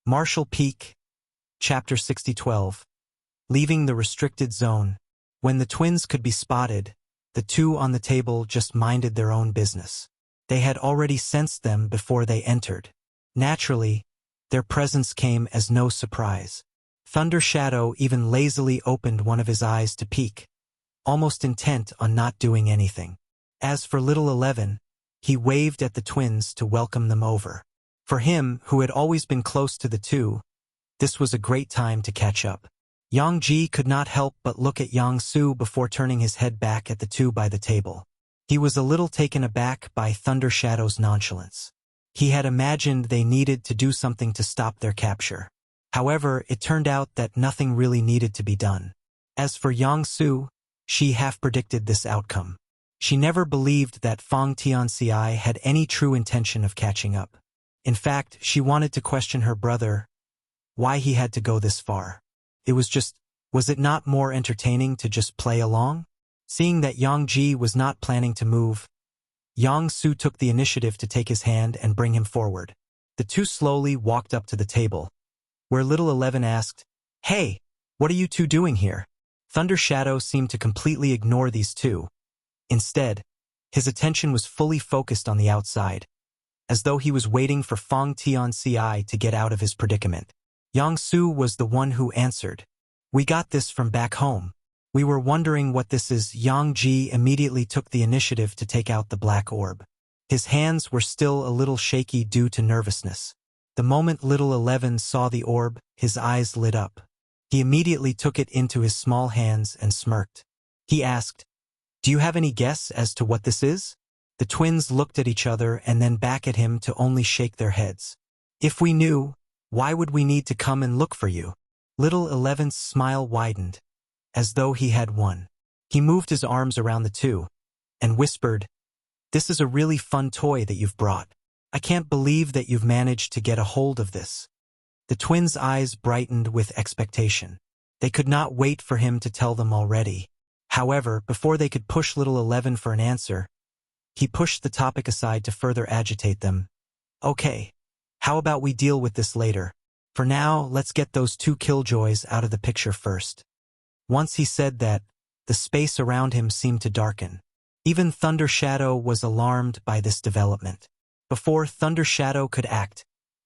Marshall Peak, Chapter 6012. Leaving the restricted zone. When the twins could be spotted, the two on the table just minded their own business. They had already sensed them before they entered. Naturally, their presence came as no surprise. Thunder Shadow even lazily opened one of his eyes to peek, almost intent on not doing anything. As for Little 11, he waved at the twins to welcome them over. For him, who had always been close to the two, this was a great time to catch up. Yang Ji could not help but look at Yang Su before turning his head back at the two by the table. He was a little taken aback by Thunder Shadow's nonchalance. He had imagined they needed to do something to stop their capture. However, it turned out that nothing really needed to be done. As for Yang Su, she half predicted this outcome. She never believed that Fang Tianxi had any true intention of catching up. In fact, she wanted to question her brother, why he had to go this far. Was it not more entertaining to just play along? Seeing that Yang Ji was not planning to move, Yang Su took the initiative to take his hand and bring him forward. The two slowly walked up to the table, where Little 11 asked, "Hey, what are you two doing here?" Thunder Shadow seemed to completely ignore these two. Instead, his attention was fully focused on the outside, as though he was waiting for Fang Tianxi to get out of his predicament. Yang Su was the one who answered, "We got this from back home. We were wondering what this is." Yang Ji immediately took the initiative to take out the black orb. His hands were still a little shaky due to nervousness. The moment Little 11 saw the orb, his eyes lit up. He immediately took it into his small hands and smirked. He asked, "Do you have any guess as to what this is?" The twins looked at each other and then back at him to only shake their heads. "If we knew, why would we need to come and look for you?" Little 11's smile widened, as though he had won. He moved his arms around the two, and whispered, "This is a really fun toy that you've brought. I can't believe that you've managed to get a hold of this." The twins' eyes brightened with expectation. They could not wait for him to tell them already. However, before they could push Little 11 for an answer, he pushed the topic aside to further agitate them. "Okay, how about we deal with this later? For now, let's get those two killjoys out of the picture first." Once he said that, the space around him seemed to darken. Even Thunder Shadow was alarmed by this development. Before Thunder Shadow could act,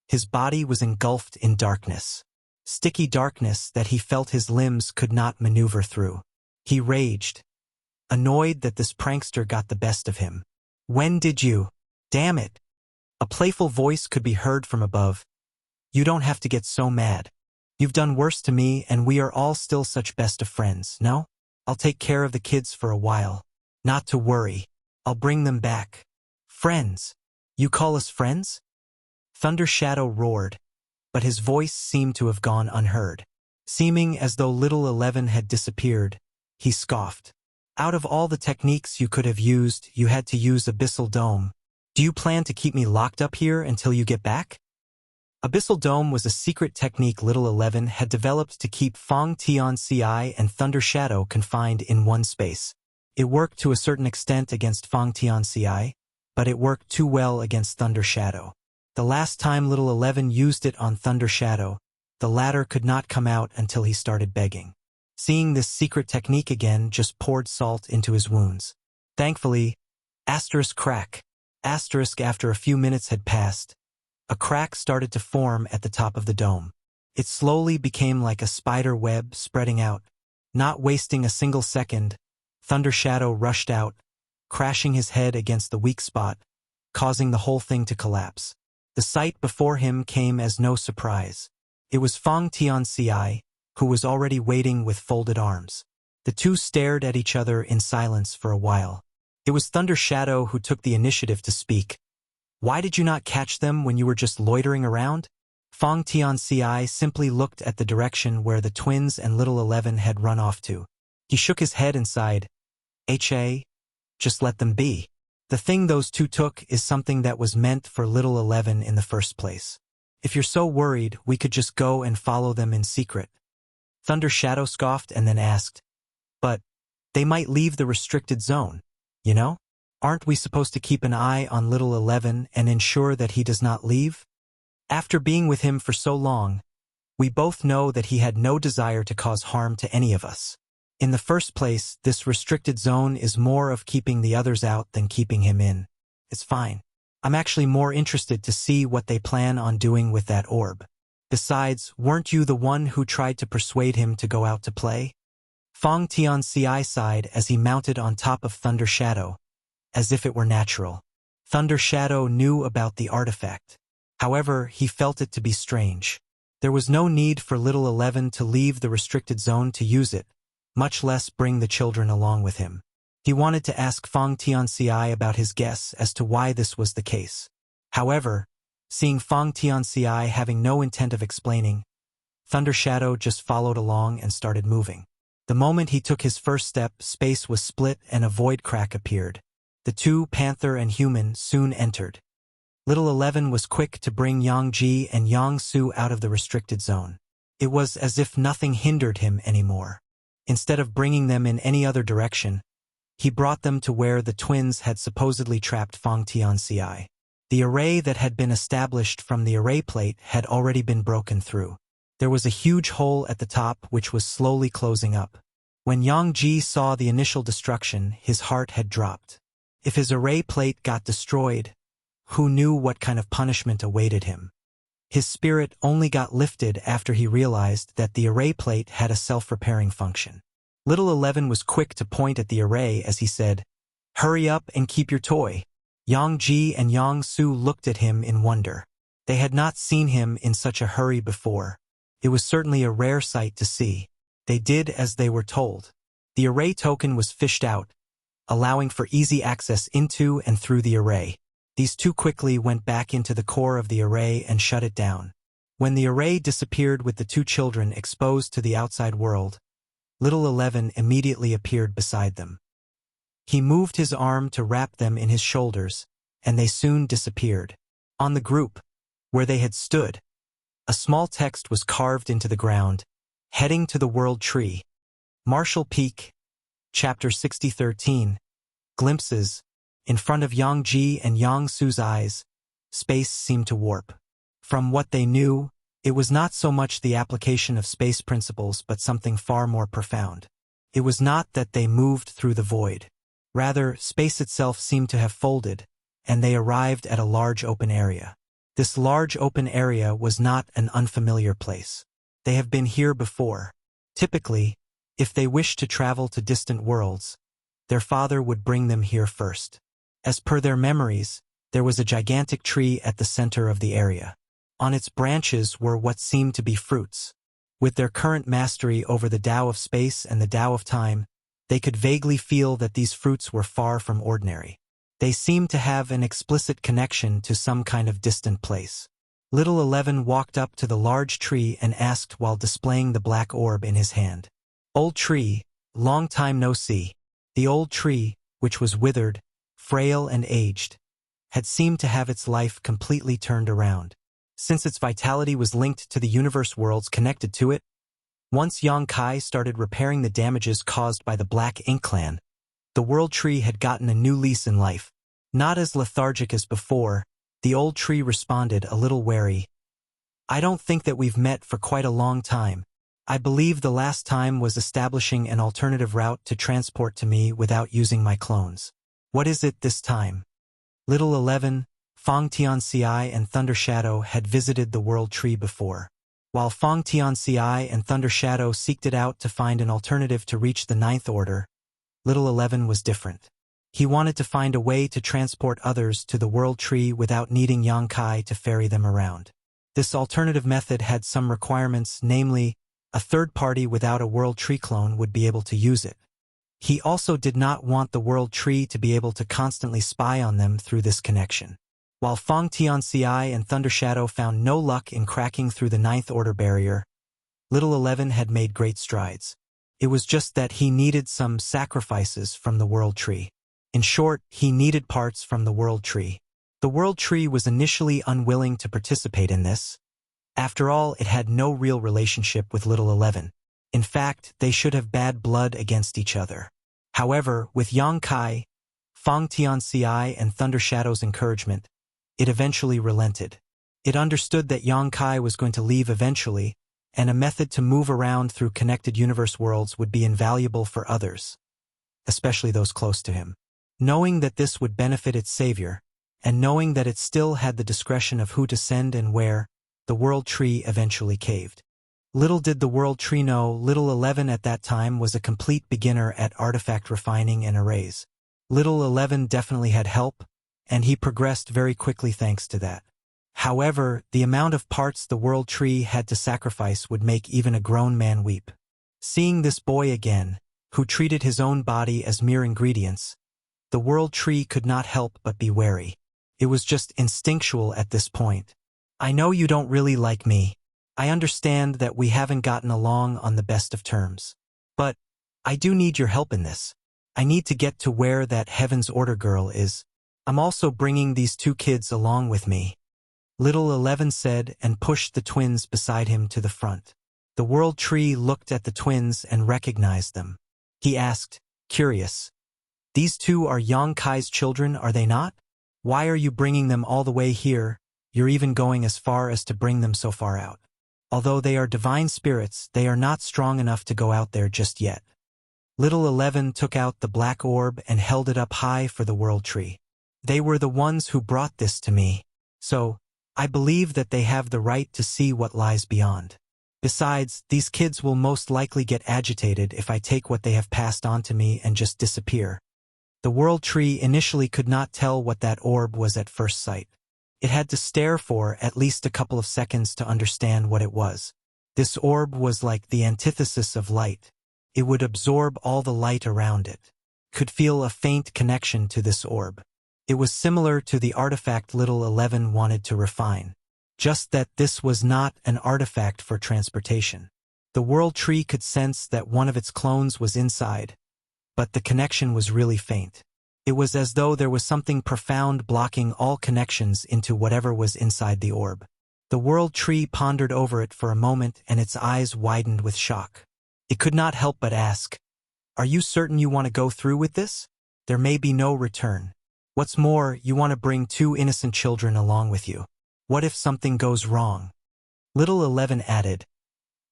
his body was engulfed in darkness. Sticky darkness that he felt his limbs could not maneuver through. He raged, annoyed that this prankster got the best of him. "When did you? Damn it!" A playful voice could be heard from above. "You don't have to get so mad. You've done worse to me and we are all still such best of friends, no? I'll take care of the kids for a while. Not to worry. I'll bring them back." "Friends? You call us friends?" Thunder Shadow roared, but his voice seemed to have gone unheard. Seeming as though Little 11 had disappeared, he scoffed. "Out of all the techniques you could have used, you had to use Abyssal Dome. Do you plan to keep me locked up here until you get back?" Abyssal Dome was a secret technique Little 11 had developed to keep Fang Tianxi and Thunder Shadow confined in one space. It worked to a certain extent against Fang Tianxi, but it worked too well against Thunder Shadow. The last time Little 11 used it on Thunder Shadow, the latter could not come out until he started begging. Seeing this secret technique again just poured salt into his wounds. Thankfully, crack. After a few minutes had passed, a crack started to form at the top of the dome. It slowly became like a spider web spreading out. Not wasting a single second, Thunder Shadow rushed out, crashing his head against the weak spot, causing the whole thing to collapse. The sight before him came as no surprise. It was Fang Tianxi, who was already waiting with folded arms. The two stared at each other in silence for a while. It was Thunder Shadow who took the initiative to speak. "Why did you not catch them when you were just loitering around?" Fang Tianxi simply looked at the direction where the twins and Little 11 had run off to. He shook his head and sighed. Just let them be. The thing those two took is something that was meant for Little 11 in the first place. If you're so worried, we could just go and follow them in secret." Thunder Shadow scoffed and then asked, "But they might leave the restricted zone, you know? Aren't we supposed to keep an eye on Little 11 and ensure that he does not leave?" After being with him for so long, we both know that he had no desire to cause harm to any of us. In the first place, this restricted zone is more of keeping the others out than keeping him in. It's fine. I'm actually more interested to see what they plan on doing with that orb. Besides, weren't you the one who tried to persuade him to go out to play? Fong Tianci sighed as he mounted on top of Thunder Shadow, as if it were natural. Thunder Shadow knew about the artifact. However, he felt it to be strange. There was no need for Little 11 to leave the restricted zone to use it, much less bring the children along with him. He wanted to ask Fong Tianci about his guess as to why this was the case. However, seeing Fong Tianci having no intent of explaining, Thunder Shadow just followed along and started moving. The moment he took his first step, space was split and a void crack appeared. The two, Panther and Human, soon entered. Little 11 was quick to bring Yang Ji and Yang Su out of the restricted zone. It was as if nothing hindered him anymore. Instead of bringing them in any other direction, he brought them to where the twins had supposedly trapped Fong Tianci. The array that had been established from the array plate had already been broken through. There was a huge hole at the top which was slowly closing up. When Yang Ji saw the initial destruction, his heart had dropped. If his array plate got destroyed, who knew what kind of punishment awaited him? His spirit only got lifted after he realized that the array plate had a self-repairing function. Little 11 was quick to point at the array as he said, "Hurry up and keep your toy." Yang Ji and Yang Su looked at him in wonder. They had not seen him in such a hurry before. It was certainly a rare sight to see. They did as they were told. The array token was fished out, allowing for easy access into and through the array. These two quickly went back into the core of the array and shut it down. When the array disappeared with the two children exposed to the outside world, Little 11 immediately appeared beside them. He moved his arm to wrap them in his shoulders, and they soon disappeared. On the group, where they had stood, a small text was carved into the ground, heading to the World Tree. Marshall Peak, Chapter 6013, Glimpses. In front of Yang Ji and Yang Su's eyes, space seemed to warp. From what they knew, it was not so much the application of space principles but something far more profound. It was not that they moved through the void. Rather, space itself seemed to have folded, and they arrived at a large open area. This large open area was not an unfamiliar place. They have been here before. Typically, if they wished to travel to distant worlds, their father would bring them here first. As per their memories, there was a gigantic tree at the center of the area. On its branches were what seemed to be fruits. With their current mastery over the Tao of space and the Tao of time, they could vaguely feel that these fruits were far from ordinary. They seemed to have an explicit connection to some kind of distant place. Little 11 walked up to the large tree and asked while displaying the black orb in his hand. "Old tree, long time no see." The old tree, which was withered, frail and aged, had seemed to have its life completely turned around. Since its vitality was linked to the universe worlds connected to it, once Yang Kai started repairing the damages caused by the Black Ink Clan, the world tree had gotten a new lease in life. Not as lethargic as before, the old tree responded a little wary. "I don't think that we've met for quite a long time. I believe the last time was establishing an alternative route to transport to me without using my clones. What is it this time?" Little 11, Fong Tianci and Thunder Shadow had visited the World Tree before. While Fong Tianci and Thunder Shadow seeked it out to find an alternative to reach the Ninth Order, Little 11 was different. He wanted to find a way to transport others to the World Tree without needing Yang Kai to ferry them around. This alternative method had some requirements, namely, a third party without a World Tree clone would be able to use it. He also did not want the World Tree to be able to constantly spy on them through this connection. While Fong Tianci and Thunder Shadow found no luck in cracking through the Ninth Order barrier, Little 11 had made great strides. It was just that he needed some sacrifices from the World Tree. In short, he needed parts from the World Tree. The World Tree was initially unwilling to participate in this. After all, it had no real relationship with Little 11. In fact, they should have bad blood against each other. However, with Yang Kai, Fong Tianci and Thunder Shadow's encouragement, it eventually relented. It understood that Yang Kai was going to leave eventually, and a method to move around through connected universe worlds would be invaluable for others, especially those close to him. Knowing that this would benefit its savior, and knowing that it still had the discretion of who to send and where, the World Tree eventually caved. Little did the World Tree know, Little 11 at that time was a complete beginner at artifact refining and arrays. Little 11 definitely had help, and he progressed very quickly thanks to that. However, the amount of parts the World Tree had to sacrifice would make even a grown man weep. Seeing this boy again, who treated his own body as mere ingredients, the World Tree could not help but be wary. It was just instinctual at this point. I know you don't really like me. I understand that we haven't gotten along on the best of terms. But I do need your help in this. I need to get to where that Heaven's Order girl is. I'm also bringing these 2 kids along with me. Little 11 said and pushed the twins beside him to the front. The World Tree looked at the twins and recognized them. He asked, curious, "These 2 are Yang Kai's children, are they not? Why are you bringing them all the way here? You're even going as far as to bring them so far out. Although they are divine spirits, they are not strong enough to go out there just yet." Little 11 took out the black orb and held it up high for the World Tree. "They were the ones who brought this to me. So, I believe that they have the right to see what lies beyond. Besides, these kids will most likely get agitated if I take what they have passed on to me and just disappear." The World Tree initially could not tell what that orb was at first sight. It had to stare for at least a couple of seconds to understand what it was. This orb was like the antithesis of light. It would absorb all the light around it. Could feel a faint connection to this orb. It was similar to the artifact Little 11 wanted to refine. Just that this was not an artifact for transportation. The World Tree could sense that one of its clones was inside, but the connection was really faint. It was as though there was something profound blocking all connections into whatever was inside the orb. The World Tree pondered over it for a moment and its eyes widened with shock. It could not help but ask, "Are you certain you want to go through with this? There may be no return. What's more, you want to bring 2 innocent children along with you. What if something goes wrong?" Little 11 added,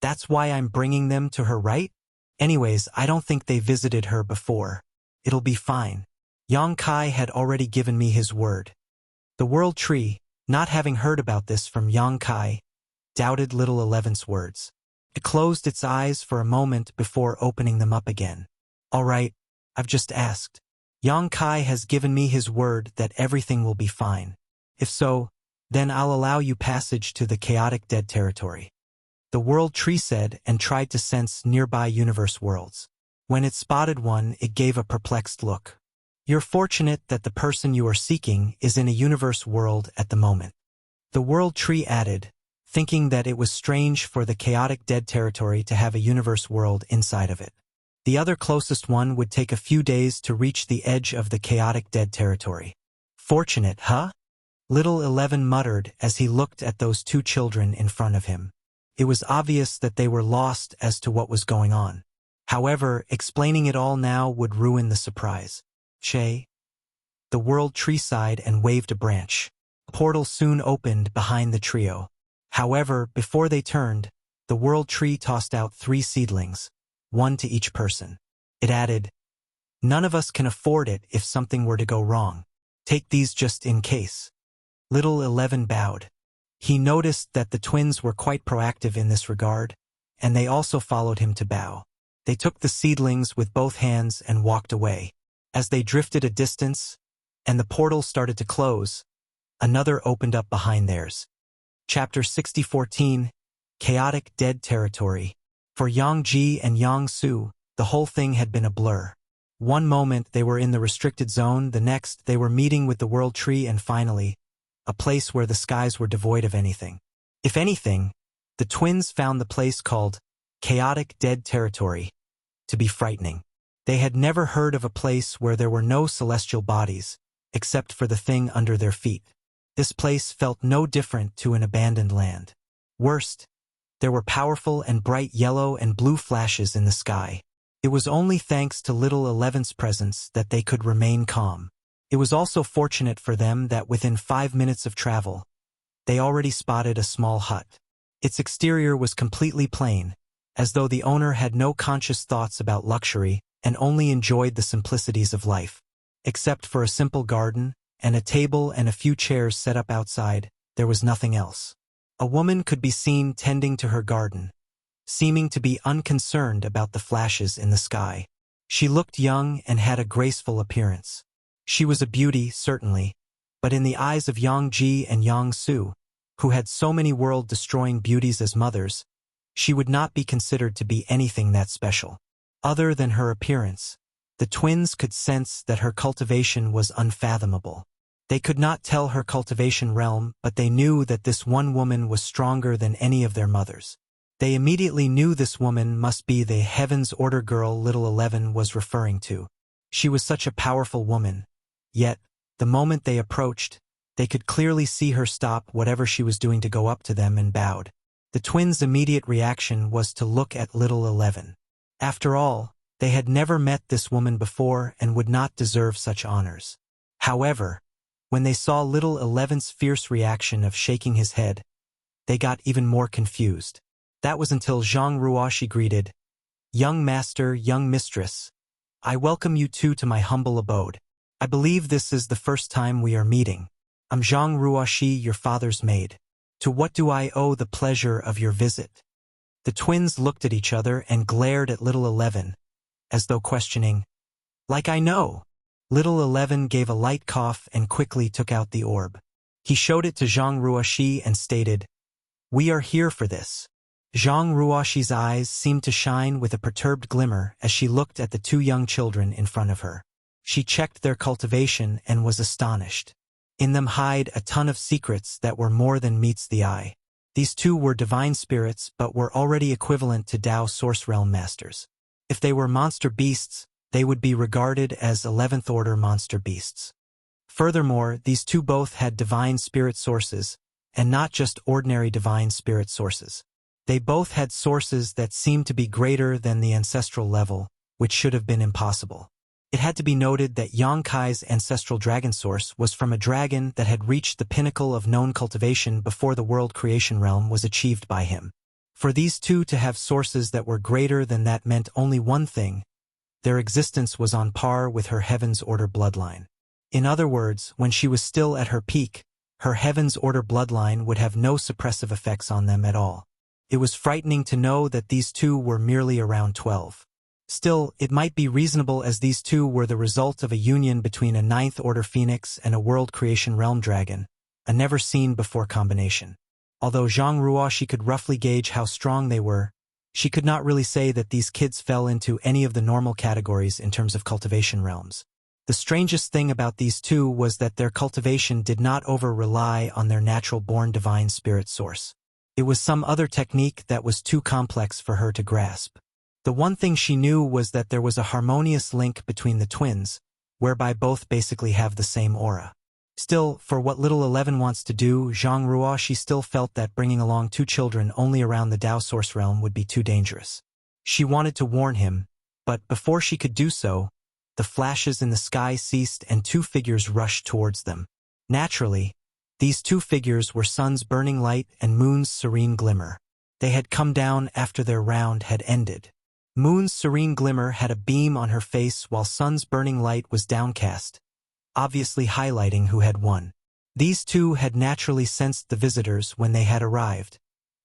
"That's why I'm bringing them to her, right? Anyways, I don't think they visited her before. It'll be fine. Yang Kai had already given me his word." The World Tree, not having heard about this from Yang Kai, doubted Little 11's words. It closed its eyes for a moment before opening them up again. "All right, I've just asked. Yang Kai has given me his word that everything will be fine. If so, then I'll allow you passage to the chaotic dead territory." The World Tree said and tried to sense nearby universe worlds. When it spotted one, it gave a perplexed look. "You're fortunate that the person you are seeking is in a universe world at the moment." The World Tree added, thinking that it was strange for the chaotic dead territory to have a universe world inside of it. The other closest one would take a few days to reach the edge of the chaotic dead territory. "Fortunate, huh?" Little 11 muttered as he looked at those 2 children in front of him. It was obvious that they were lost as to what was going on. However, explaining it all now would ruin the surprise. "Shay?" The World Tree sighed and waved a branch. A portal soon opened behind the trio. However, before they turned, the World Tree tossed out 3 seedlings, 1 to each person. It added, "None of us can afford it if something were to go wrong. Take these just in case." Little 11 bowed. He noticed that the twins were quite proactive in this regard, and they also followed him to bow. They took the seedlings with both hands and walked away. As they drifted a distance, and the portal started to close, another opened up behind theirs. Chapter 6014, Chaotic Dead Territory. For Yang Ji and Yang Su, the whole thing had been a blur. One moment they were in the restricted zone, the next they were meeting with the World Tree, and finally, a place where the skies were devoid of anything. If anything, the twins found the place called Chaotic Dead Territory to be frightening. They had never heard of a place where there were no celestial bodies, except for the thing under their feet. This place felt no different to an abandoned land. Worst, there were powerful and bright yellow and blue flashes in the sky. It was only thanks to Little 11's presence that they could remain calm. It was also fortunate for them that within 5 minutes of travel, they already spotted a small hut. Its exterior was completely plain, as though the owner had no conscious thoughts about luxury and only enjoyed the simplicities of life. Except for a simple garden, and a table and a few chairs set up outside, there was nothing else. A woman could be seen tending to her garden, seeming to be unconcerned about the flashes in the sky. She looked young and had a graceful appearance. She was a beauty, certainly, but in the eyes of Yang Ji and Yang Su, who had so many world-destroying beauties as mothers, she would not be considered to be anything that special. Other than her appearance, the twins could sense that her cultivation was unfathomable. They could not tell her cultivation realm, but they knew that this one woman was stronger than any of their mothers. They immediately knew this woman must be the Heaven's Order girl Little 11 was referring to. She was such a powerful woman, yet, the moment they approached, they could clearly see her stop whatever she was doing to go up to them and bowed. The twins' immediate reaction was to look at Little 11. After all, they had never met this woman before and would not deserve such honors. However, when they saw Little 11's fierce reaction of shaking his head, they got even more confused. That was until Zhang Ruoshi greeted, "Young master, young mistress, I welcome you two to my humble abode. I believe this is the first time we are meeting. I'm Zhang Ruoshi, your father's maid. To what do I owe the pleasure of your visit?" The twins looked at each other and glared at Little 11, as though questioning, "Like I know." Little 11 gave a light cough and quickly took out the orb. He showed it to Zhang Ruoshi and stated, "We are here for this." Zhang Ruoshi's eyes seemed to shine with a perturbed glimmer as she looked at the two young children in front of her. She checked their cultivation and was astonished. In them hide a ton of secrets that were more than meets the eye. These two were divine spirits but were already equivalent to Tao Source Realm masters. If they were monster beasts, they would be regarded as 11th order monster beasts. Furthermore, these two both had divine spirit sources, and not just ordinary divine spirit sources. They both had sources that seemed to be greater than the ancestral level, which should have been impossible. It had to be noted that Yang Kai's ancestral dragon source was from a dragon that had reached the pinnacle of known cultivation before the world creation realm was achieved by him. For these two to have sources that were greater than that meant only one thing: their existence was on par with her Heaven's Order bloodline. In other words, when she was still at her peak, her Heaven's Order bloodline would have no suppressive effects on them at all. It was frightening to know that these two were merely around 12. Still, it might be reasonable as these two were the result of a union between a 9th Order Phoenix and a World Creation Realm Dragon, a never-seen-before combination. Although Zhang Ruoshi could roughly gauge how strong they were, she could not really say that these kids fell into any of the normal categories in terms of cultivation realms. The strangest thing about these two was that their cultivation did not over-rely on their natural-born divine spirit source. It was some other technique that was too complex for her to grasp. The one thing she knew was that there was a harmonious link between the twins, whereby both basically have the same aura. Still, for what Little 11 wants to do, Zhang Ruoshi still felt that bringing along two children only around the Tao Source realm would be too dangerous. She wanted to warn him, but before she could do so, the flashes in the sky ceased and two figures rushed towards them. Naturally, these two figures were Sun's burning light and Moon's serene glimmer. They had come down after their round had ended. Moon's serene glimmer had a beam on her face while Sun's burning light was downcast, obviously highlighting who had won. These two had naturally sensed the visitors when they had arrived,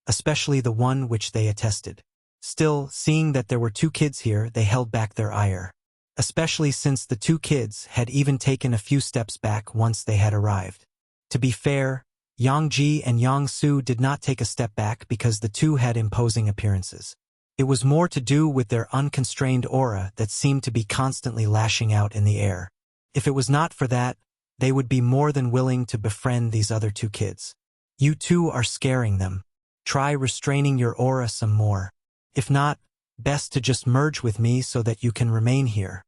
especially the one which they attested. Still, seeing that there were two kids here, they held back their ire, especially since the two kids had even taken a few steps back once they had arrived. To be fair, Yang Ji and Yang Su did not take a step back because the two had imposing appearances. It was more to do with their unconstrained aura that seemed to be constantly lashing out in the air. If it was not for that, they would be more than willing to befriend these other two kids. You two are scaring them. Try restraining your aura some more. If not, best to just merge with me so that you can remain here.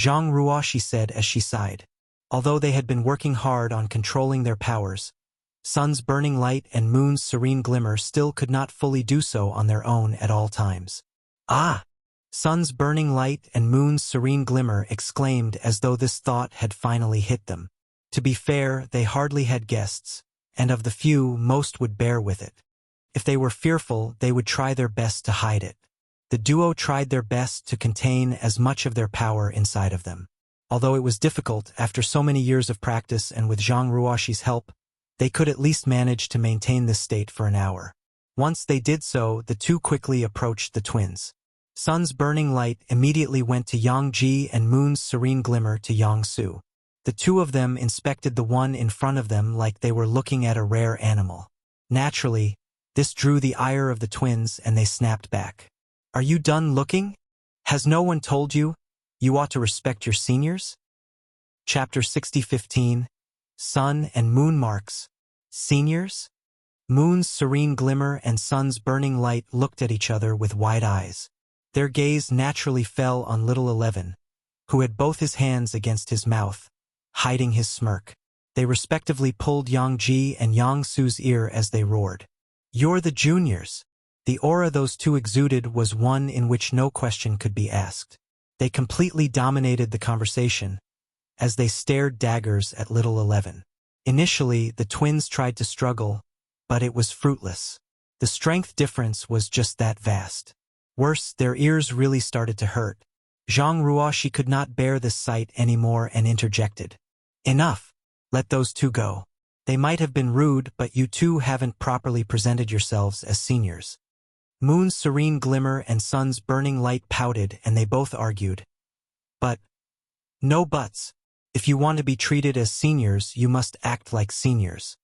Zhang Ruoshi said as she sighed. Although they had been working hard on controlling their powers, Sun's burning light and Moon's serene glimmer still could not fully do so on their own at all times. Ah! Sun's burning light and Moon's serene glimmer exclaimed as though this thought had finally hit them. To be fair, they hardly had guests, and of the few, most would bear with it. If they were fearful, they would try their best to hide it. The duo tried their best to contain as much of their power inside of them. Although it was difficult, after so many years of practice and with Zhang Ruoxi's help, they could at least manage to maintain this state for an hour. Once they did so, the two quickly approached the twins. Sun's burning light immediately went to Yang Ji and Moon's serene glimmer to Yang Su. The two of them inspected the one in front of them like they were looking at a rare animal. Naturally, this drew the ire of the twins and they snapped back. "Are you done looking? Has no one told you? You ought to respect your seniors?" Chapter 60:15 Sun and Moon Marks. Seniors? Moon's serene glimmer and Sun's burning light looked at each other with wide eyes. Their gaze naturally fell on little 11, who had both his hands against his mouth, hiding his smirk. They respectively pulled Yang Ji and Yang Su's ear as they roared. "You're the juniors." The aura those two exuded was one in which no question could be asked. They completely dominated the conversation, as they stared daggers at little 11. Initially, the twins tried to struggle, but it was fruitless. The strength difference was just that vast. Worse, their ears really started to hurt. Zhang Ruoxi could not bear this sight anymore and interjected. "Enough. Let those two go. They might have been rude, but you two haven't properly presented yourselves as seniors." Moon's serene glimmer and Sun's burning light pouted, and they both argued. "But, no buts. If you want to be treated as seniors, you must act like seniors,"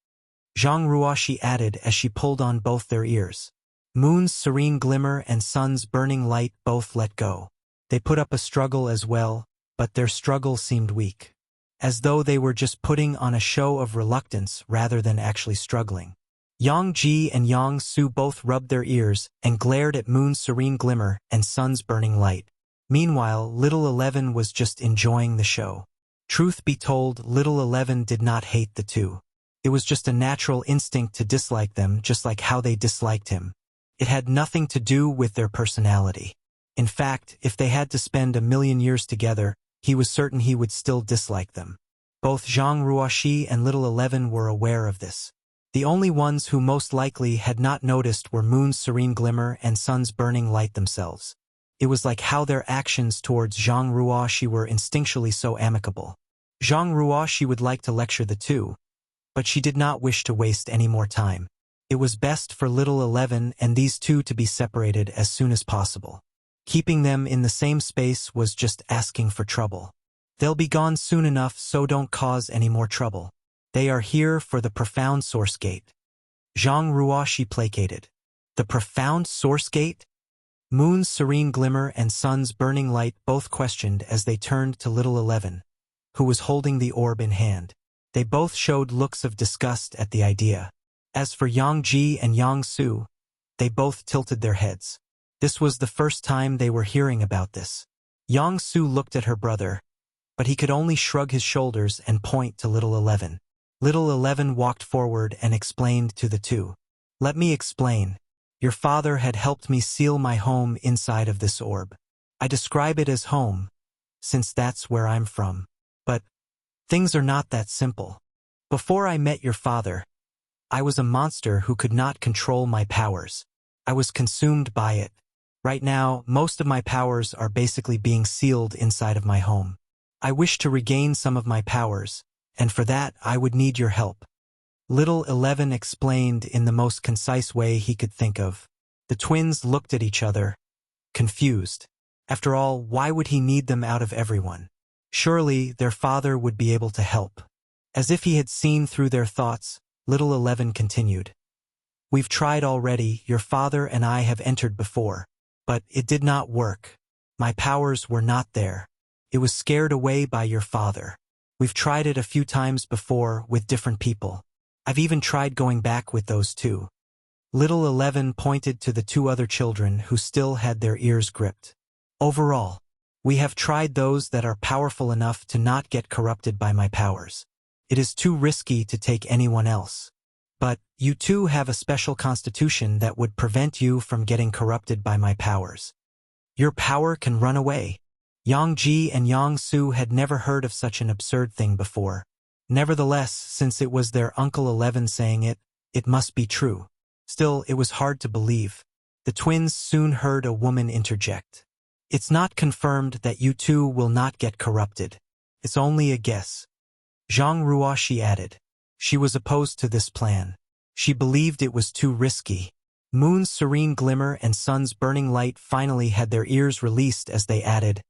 Zhang Ruoxi added as she pulled on both their ears. Moon's serene glimmer and Sun's burning light both let go. They put up a struggle as well, but their struggle seemed weak, as though they were just putting on a show of reluctance rather than actually struggling. Yang Ji and Yang Su both rubbed their ears and glared at Moon's serene glimmer and Sun's burning light. Meanwhile, little 11 was just enjoying the show. Truth be told, little 11 did not hate the two. It was just a natural instinct to dislike them, just like how they disliked him. It had nothing to do with their personality. In fact, if they had to spend 1,000,000 years together, he was certain he would still dislike them. Both Zhang Ruoxi and little 11 were aware of this. The only ones who most likely had not noticed were Moon's serene glimmer and Sun's burning light themselves. It was like how their actions towards Zhang Ruoxi were instinctually so amicable. Zhang Ruoxi would like to lecture the two, but she did not wish to waste any more time. It was best for little 11 and these two to be separated as soon as possible. Keeping them in the same space was just asking for trouble. They'll be gone soon enough, so don't cause any more trouble. They are here for the profound source gate. Zhang Ruoxi placated. The profound source gate? Moon's serene glimmer and Sun's burning light both questioned as they turned to little 11, who was holding the orb in hand. They both showed looks of disgust at the idea. As for Yang Ji and Yang Su, they both tilted their heads. This was the first time they were hearing about this. Yang Su looked at her brother, but he could only shrug his shoulders and point to little 11. Little 11 walked forward and explained to the two. "Let me explain. Your father had helped me seal my home inside of this orb. I describe it as home, since that's where I'm from. But things are not that simple. Before I met your father, I was a monster who could not control my powers. I was consumed by it. Right now, most of my powers are basically being sealed inside of my home. I wish to regain some of my powers, and for that I would need your help." Little 11 explained in the most concise way he could think of. The twins looked at each other, confused. After all, why would he need them out of everyone? Surely their father would be able to help. As if he had seen through their thoughts, little 11 continued. "We've tried already, your father and I have entered before. But it did not work. My powers were not there. It was scared away by your father. We've tried it a few times before with different people. I've even tried going back with those two." Little 11 pointed to the two other children who still had their ears gripped. "Overall, we have tried those that are powerful enough to not get corrupted by my powers. It is too risky to take anyone else. But you two have a special constitution that would prevent you from getting corrupted by my powers. Your power can run away." Yang Ji and Yang Su had never heard of such an absurd thing before. Nevertheless, since it was their Uncle 11 saying it, it must be true. Still, it was hard to believe. The twins soon heard a woman interject. It's not confirmed that you two will not get corrupted. It's only a guess. Zhang Ruoxi added. She was opposed to this plan. She believed it was too risky. Moon's serene glimmer and sun's burning light finally had their ears released as they added,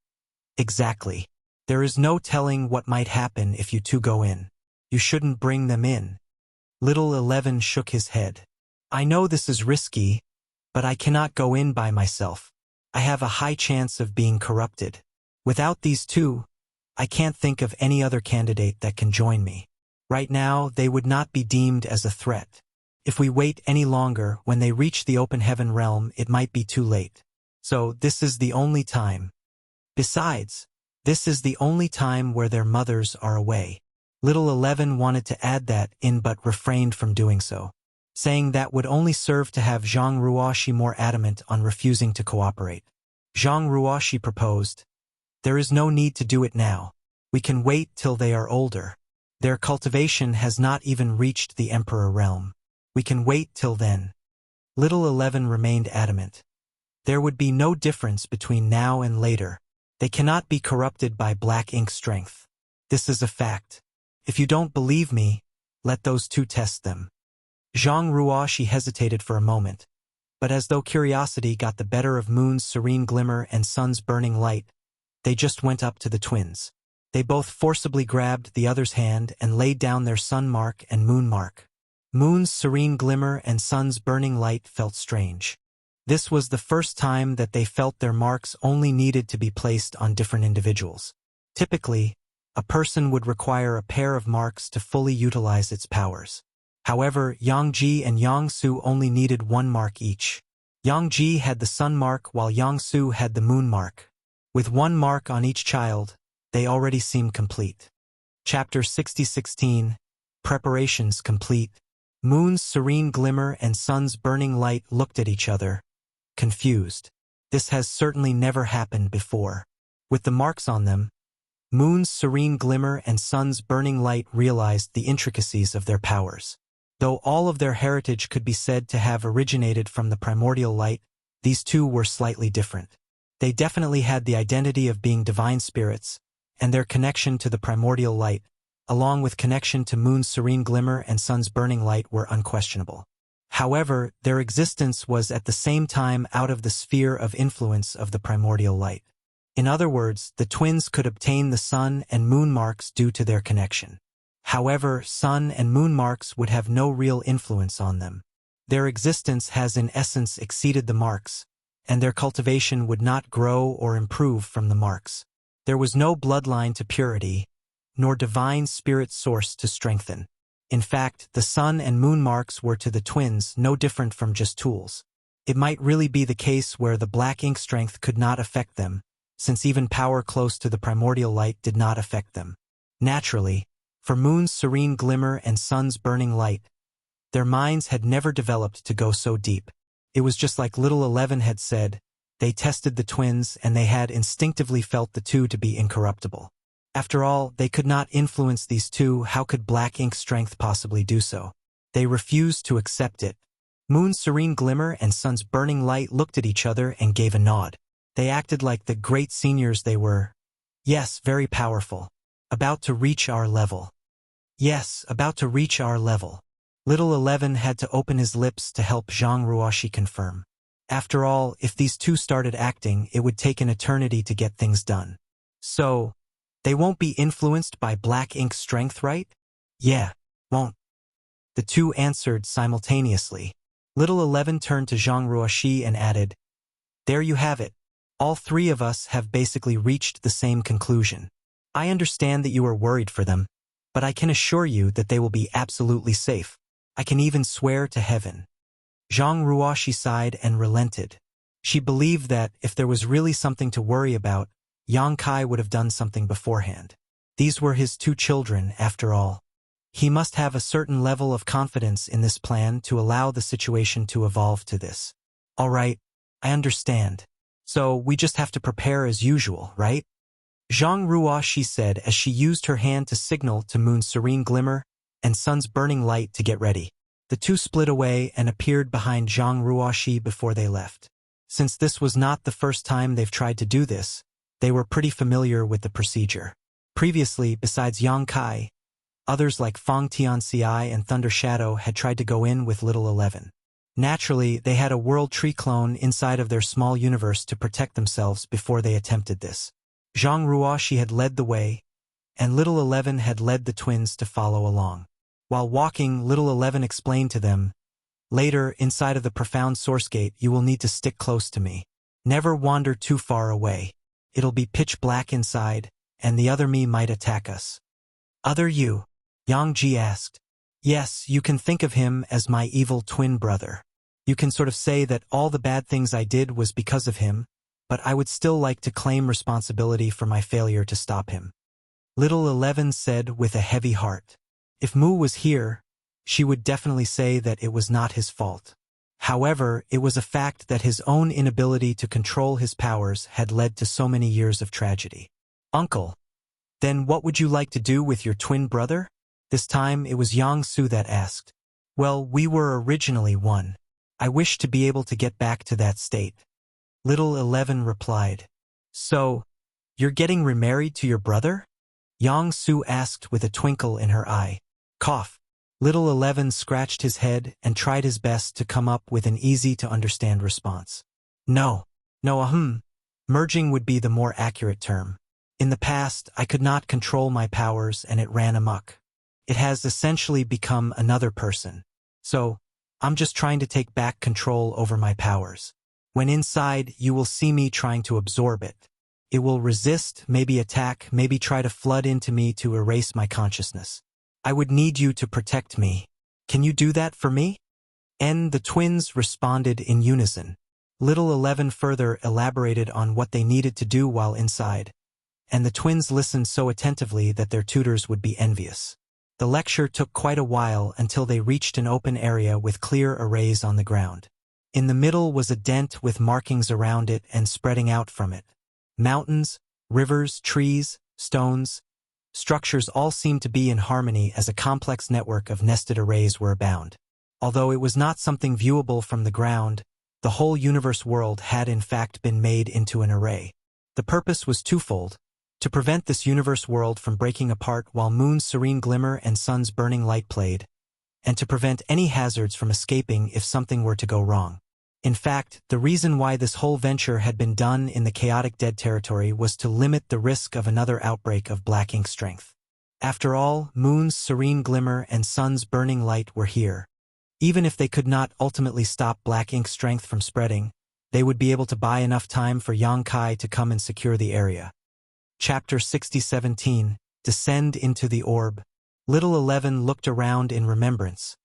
exactly. There is no telling what might happen if you two go in. You shouldn't bring them in. Little 11 shook his head. I know this is risky, but I cannot go in by myself. I have a high chance of being corrupted. Without these two, I can't think of any other candidate that can join me. Right now, they would not be deemed as a threat. If we wait any longer, when they reach the open heaven realm, it might be too late. So this is the only time. Besides, this is the only time where their mothers are away. Little 11 wanted to add that in but refrained from doing so, saying that would only serve to have Zhang Ruoxi more adamant on refusing to cooperate. Zhang Ruoxi proposed, there is no need to do it now. We can wait till they are older. Their cultivation has not even reached the Emperor realm. We can wait till then. Little 11 remained adamant. There would be no difference between now and later. They cannot be corrupted by black ink strength. This is a fact. If you don't believe me, let those two test them. Zhang Ruoxi hesitated for a moment, but as though curiosity got the better of Moon's serene glimmer and Sun's burning light, they just went up to the twins. They both forcibly grabbed the other's hand and laid down their sun mark and moon mark. Moon's serene glimmer and Sun's burning light felt strange. This was the first time that they felt their marks only needed to be placed on different individuals. Typically, a person would require a pair of marks to fully utilize its powers. However, Yang Ji and Yang Su only needed one mark each. Yang Ji had the sun mark while Yang Su had the moon mark. With one mark on each child, they already seemed complete. Chapter 60:16 Preparations complete. Moon's serene glimmer and Sun's burning light looked at each other, confused. This has certainly never happened before. With the marks on them, Moon's serene glimmer and Sun's burning light realized the intricacies of their powers. Though all of their heritage could be said to have originated from the primordial light, these two were slightly different. They definitely had the identity of being divine spirits, and their connection to the primordial light, along with connection to Moon's serene glimmer and Sun's burning light, were unquestionable. However, their existence was at the same time out of the sphere of influence of the primordial light. In other words, the twins could obtain the sun and moon marks due to their connection. However, sun and moon marks would have no real influence on them. Their existence has in essence exceeded the marks, and their cultivation would not grow or improve from the marks. There was no bloodline to purity, nor divine spirit source to strengthen. In fact, the sun and moon marks were to the twins no different from just tools. It might really be the case where the black ink strength could not affect them, since even power close to the primordial light did not affect them. Naturally, for Moon's serene glimmer and Sun's burning light, their minds had never developed to go so deep. It was just like little 11 had said, they tested the twins and they had instinctively felt the two to be incorruptible. After all, they could not influence these two. How could black ink strength possibly do so? They refused to accept it. Moon's serene glimmer and Sun's burning light looked at each other and gave a nod. They acted like the great seniors they were. Yes, very powerful. About to reach our level. Yes, about to reach our level. Little 11 had to open his lips to help Zhang Ruoxi confirm. After all, if these two started acting, it would take an eternity to get things done. So, they won't be influenced by black ink strength, right? Yeah, won't. The two answered simultaneously. Little 11 turned to Zhang Ruoxi and added, there you have it. All three of us have basically reached the same conclusion. I understand that you are worried for them, but I can assure you that they will be absolutely safe. I can even swear to heaven. Zhang Ruoxi sighed and relented. She believed that, if there was really something to worry about, Yang Kai would have done something beforehand. These were his two children, after all. He must have a certain level of confidence in this plan to allow the situation to evolve to this. All right, I understand. So we just have to prepare as usual, right? Zhang Ruoxi said as she used her hand to signal to Moon's serene glimmer and Sun's burning light to get ready. The two split away and appeared behind Zhang Ruoxi before they left. Since this was not the first time they've tried to do this, they were pretty familiar with the procedure. Previously, besides Yang Kai, others like Fang Tianxi and Thunder Shadow had tried to go in with Little 11. Naturally, they had a World Tree clone inside of their small universe to protect themselves before they attempted this. Zhang Ruoxi had led the way, and Little 11 had led the twins to follow along. While walking, Little 11 explained to them, "Later, inside of the profound source gate, you will need to stick close to me. Never wander too far away. It'll be pitch black inside, and the other me might attack us." "Other you?" Yang Ji asked. "Yes, you can think of him as my evil twin brother. You can sort of say that all the bad things I did was because of him, but I would still like to claim responsibility for my failure to stop him." Little 11 said with a heavy heart. If Mu was here, she would definitely say that it was not his fault. However, it was a fact that his own inability to control his powers had led to so many years of tragedy. "Uncle, then what would you like to do with your twin brother?" This time it was Yang Su that asked. "Well, we were originally one. I wish to be able to get back to that state." Little 11 replied. "So, you're getting remarried to your brother?" Yang Su asked with a twinkle in her eye. Cough. Little 11 scratched his head and tried his best to come up with an easy-to-understand response. No, merging would be the more accurate term. In the past, I could not control my powers and it ran amok. It has essentially become another person. So, I'm just trying to take back control over my powers. When inside, you will see me trying to absorb it. It will resist, maybe attack, maybe try to flood into me to erase my consciousness. I would need you to protect me. Can you do that for me?" And the twins responded in unison. Little 11 further elaborated on what they needed to do while inside, and the twins listened so attentively that their tutors would be envious. The lecture took quite a while until they reached an open area with clear arrays on the ground. In the middle was a dent with markings around it and spreading out from it. Mountains, rivers, trees, stones, structures all seemed to be in harmony as a complex network of nested arrays were abound. Although it was not something viewable from the ground, the whole universe world had in fact been made into an array. The purpose was twofold: to prevent this universe world from breaking apart while Moon's serene glimmer and Sun's burning light played, and to prevent any hazards from escaping if something were to go wrong. In fact, the reason why this whole venture had been done in the chaotic dead territory was to limit the risk of another outbreak of black ink strength. After all, Moon's serene glimmer and Sun's burning light were here. Even if they could not ultimately stop black ink strength from spreading, they would be able to buy enough time for Yang Kai to come and secure the area. Chapter 60-17, Descend into the Orb. Little 11 looked around in remembrance,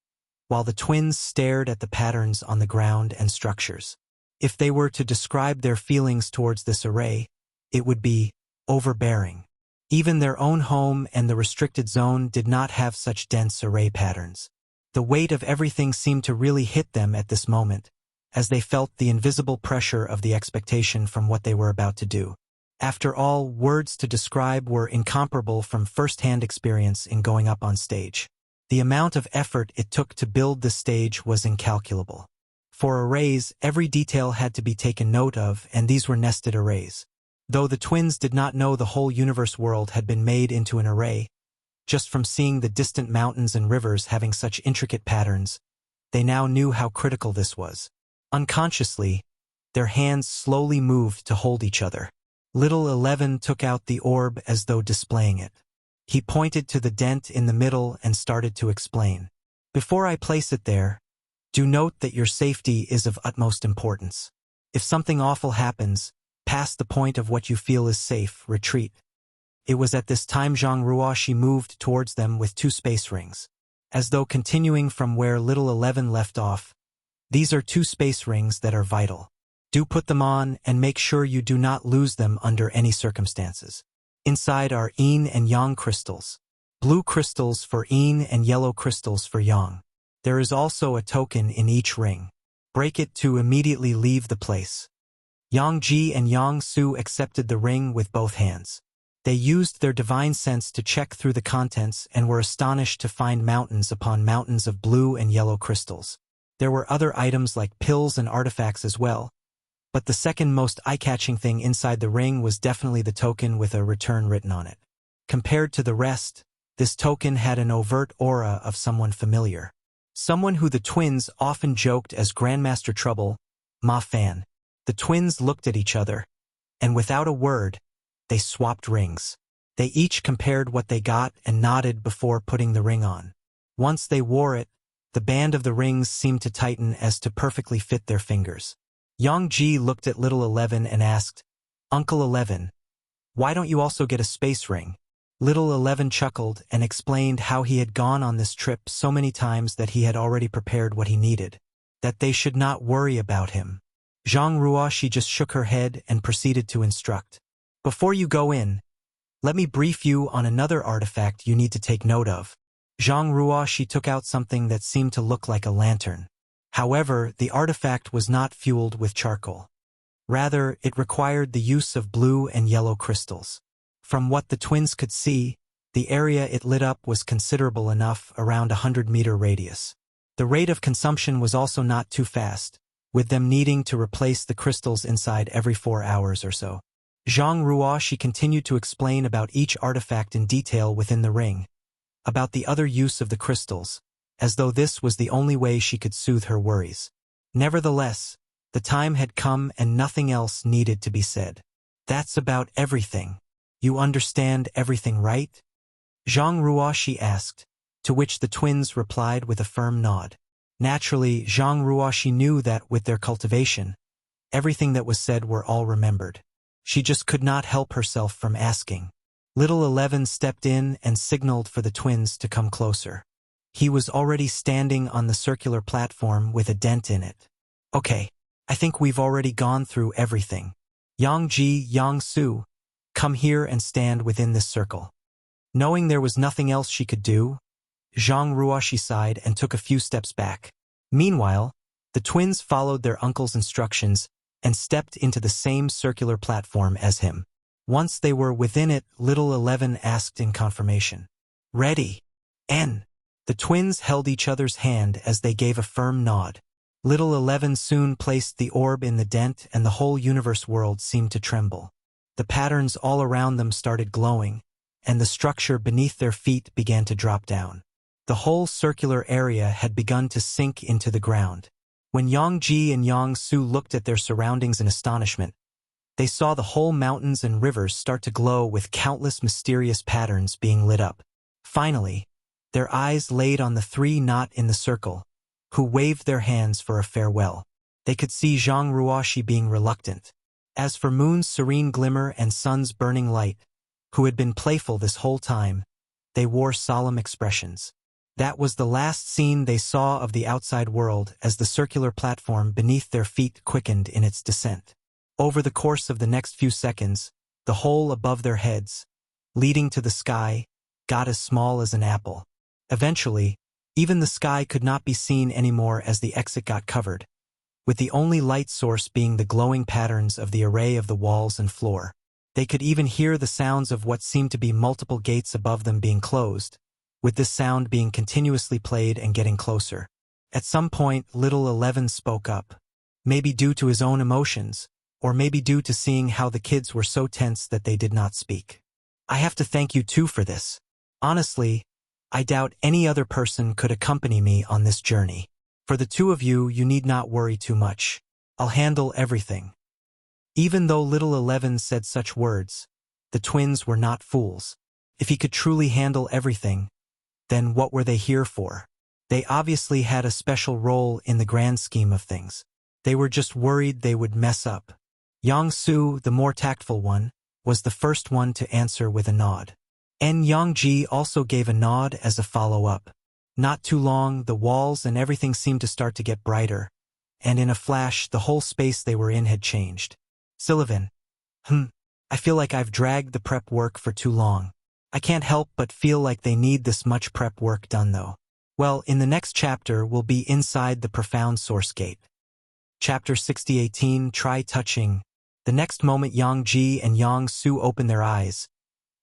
while the twins stared at the patterns on the ground and structures. If they were to describe their feelings towards this array, it would be overbearing. Even their own home and the restricted zone did not have such dense array patterns. The weight of everything seemed to really hit them at this moment, as they felt the invisible pressure of the expectation from what they were about to do. After all, words to describe were incomparable from first-hand experience in going up on stage. The amount of effort it took to build the stage was incalculable. For arrays, every detail had to be taken note of, and these were nested arrays. Though the twins did not know the whole universe world had been made into an array, just from seeing the distant mountains and rivers having such intricate patterns, they now knew how critical this was. Unconsciously, their hands slowly moved to hold each other. Little 11 took out the orb as though displaying it. He pointed to the dent in the middle and started to explain. "Before I place it there, do note that your safety is of utmost importance. If something awful happens, past the point of what you feel is safe, retreat." It was at this time Zhang Ruoxi moved towards them with 2 space rings. As though continuing from where Little 11 left off, "These are 2 space rings that are vital. Do put them on and make sure you do not lose them under any circumstances. Inside are yin and yang crystals. Blue crystals for yin and yellow crystals for yang. There is also a token in each ring. Break it to immediately leave the place." Yang Ji and Yang Su accepted the ring with both hands. They used their divine sense to check through the contents and were astonished to find mountains upon mountains of blue and yellow crystals. There were other items like pills and artifacts as well, but the second most eye-catching thing inside the ring was definitely the token with a return written on it. Compared to the rest, this token had an overt aura of someone familiar. Someone who the twins often joked as Grandmaster Trouble, Ma Fan. The twins looked at each other, and without a word, they swapped rings. They each compared what they got and nodded before putting the ring on. Once they wore it, the band of the rings seemed to tighten as to perfectly fit their fingers. Yang Ji looked at Little 11 and asked, "Uncle 11, why don't you also get a space ring?" Little 11 chuckled and explained how he had gone on this trip so many times that he had already prepared what he needed, that they should not worry about him. Zhang Ruoshi just shook her head and proceeded to instruct. "Before you go in, let me brief you on another artifact you need to take note of." Zhang Ruoshi took out something that seemed to look like a lantern. However, the artifact was not fueled with charcoal. Rather, it required the use of blue and yellow crystals. From what the twins could see, the area it lit up was considerable enough, around 100-meter radius. The rate of consumption was also not too fast, with them needing to replace the crystals inside every 4 hours or so. Zhang Ruoshi continued to explain about each artifact in detail within the ring, about the other use of the crystals, as though this was the only way she could soothe her worries. Nevertheless, the time had come and nothing else needed to be said. "That's about everything. You understand everything, right?" Zhang Ruoshi asked, to which the twins replied with a firm nod. Naturally, Zhang Ruoshi knew that with their cultivation, everything that was said were all remembered. She just could not help herself from asking. Little 11 stepped in and signaled for the twins to come closer. He was already standing on the circular platform with a dent in it. "Okay, I think we've already gone through everything. Yang Ji, Yang Su, come here and stand within this circle." Knowing there was nothing else she could do, Zhang Ruoshi sighed and took a few steps back. Meanwhile, the twins followed their uncle's instructions and stepped into the same circular platform as him. Once they were within it, Little 11 asked in confirmation, "Ready, N?" The twins held each other's hand as they gave a firm nod. Little 11 soon placed the orb in the dent and the whole universe world seemed to tremble. The patterns all around them started glowing, and the structure beneath their feet began to drop down. The whole circular area had begun to sink into the ground. When Yang Ji and Yang Su looked at their surroundings in astonishment, they saw the whole mountains and rivers start to glow with countless mysterious patterns being lit up. Finally, their eyes laid on the three not in the circle, who waved their hands for a farewell. They could see Zhang Ruoshi being reluctant. As for Moon's serene glimmer and Sun's burning light, who had been playful this whole time, they wore solemn expressions. That was the last scene they saw of the outside world as the circular platform beneath their feet quickened in its descent. Over the course of the next few seconds, the hole above their heads, leading to the sky, got as small as an apple. Eventually, even the sky could not be seen anymore as the exit got covered, with the only light source being the glowing patterns of the array of the walls and floor. They could even hear the sounds of what seemed to be multiple gates above them being closed, with this sound being continuously played and getting closer. At some point, Little 11 spoke up, maybe due to his own emotions, or maybe due to seeing how the kids were so tense that they did not speak. "I have to thank you too for this. Honestly, I doubt any other person could accompany me on this journey. For the two of you, you need not worry too much. I'll handle everything." Even though Little 11 said such words, the twins were not fools. If he could truly handle everything, then what were they here for? They obviously had a special role in the grand scheme of things. They were just worried they would mess up. Yang Su, the more tactful one, was the first one to answer with a nod. And Yang Ji also gave a nod as a follow-up. Not too long, the walls and everything seemed to start to get brighter, and in a flash, the whole space they were in had changed. Sullivan. I feel like I've dragged the prep work for too long. I can't help but feel like they need this much prep work done though. Well, in the next chapter, we'll be inside the profound source gate. Chapter 6018, Try Touching. The next moment Yang Ji and Yang Su opened their eyes,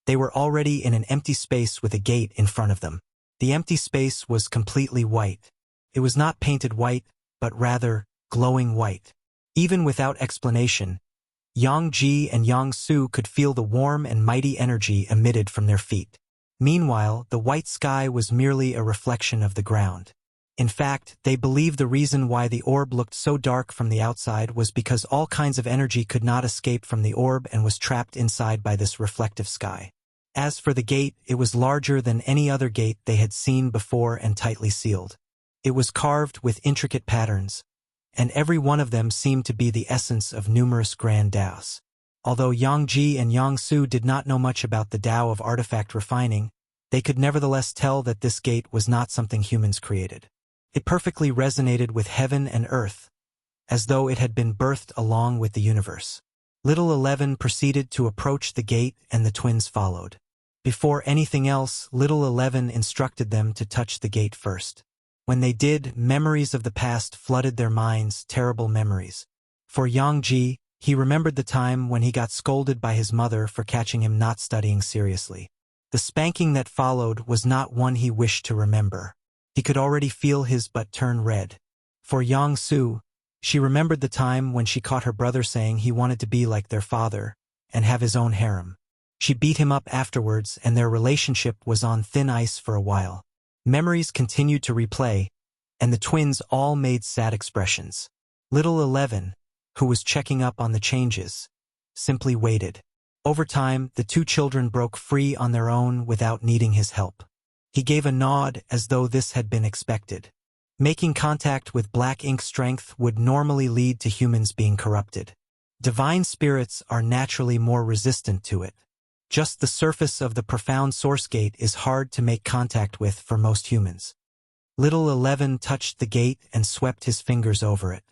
They were already in an empty space with a gate in front of them. The empty space was completely white. It was not painted white, but rather glowing white. Even without explanation, Yang Ji and Yang Su could feel the warm and mighty energy emitted from their feet. Meanwhile, the white sky was merely a reflection of the ground. In fact, they believed the reason why the orb looked so dark from the outside was because all kinds of energy could not escape from the orb and was trapped inside by this reflective sky. As for the gate, it was larger than any other gate they had seen before and tightly sealed. It was carved with intricate patterns, and every one of them seemed to be the essence of numerous grand Taos. Although Yang Ji and Yang Su did not know much about the Tao of artifact refining, they could nevertheless tell that this gate was not something humans created. It perfectly resonated with heaven and earth, as though it had been birthed along with the universe. Little 11 proceeded to approach the gate and the twins followed. Before anything else, Little 11 instructed them to touch the gate first. When they did, memories of the past flooded their minds, terrible memories. For Yang Ji, he remembered the time when he got scolded by his mother for catching him not studying seriously. The spanking that followed was not one he wished to remember. He could already feel his butt turn red. For Yang Su, she remembered the time when she caught her brother saying he wanted to be like their father and have his own harem. She beat him up afterwards, and their relationship was on thin ice for a while. Memories continued to replay, and the twins all made sad expressions. Little 11, who was checking up on the changes, simply waited. Over time, the two children broke free on their own without needing his help. He gave a nod as though this had been expected. Making contact with black ink strength would normally lead to humans being corrupted. Divine spirits are naturally more resistant to it. Just the surface of the profound source gate is hard to make contact with for most humans. Little 11 touched the gate and swept his fingers over it.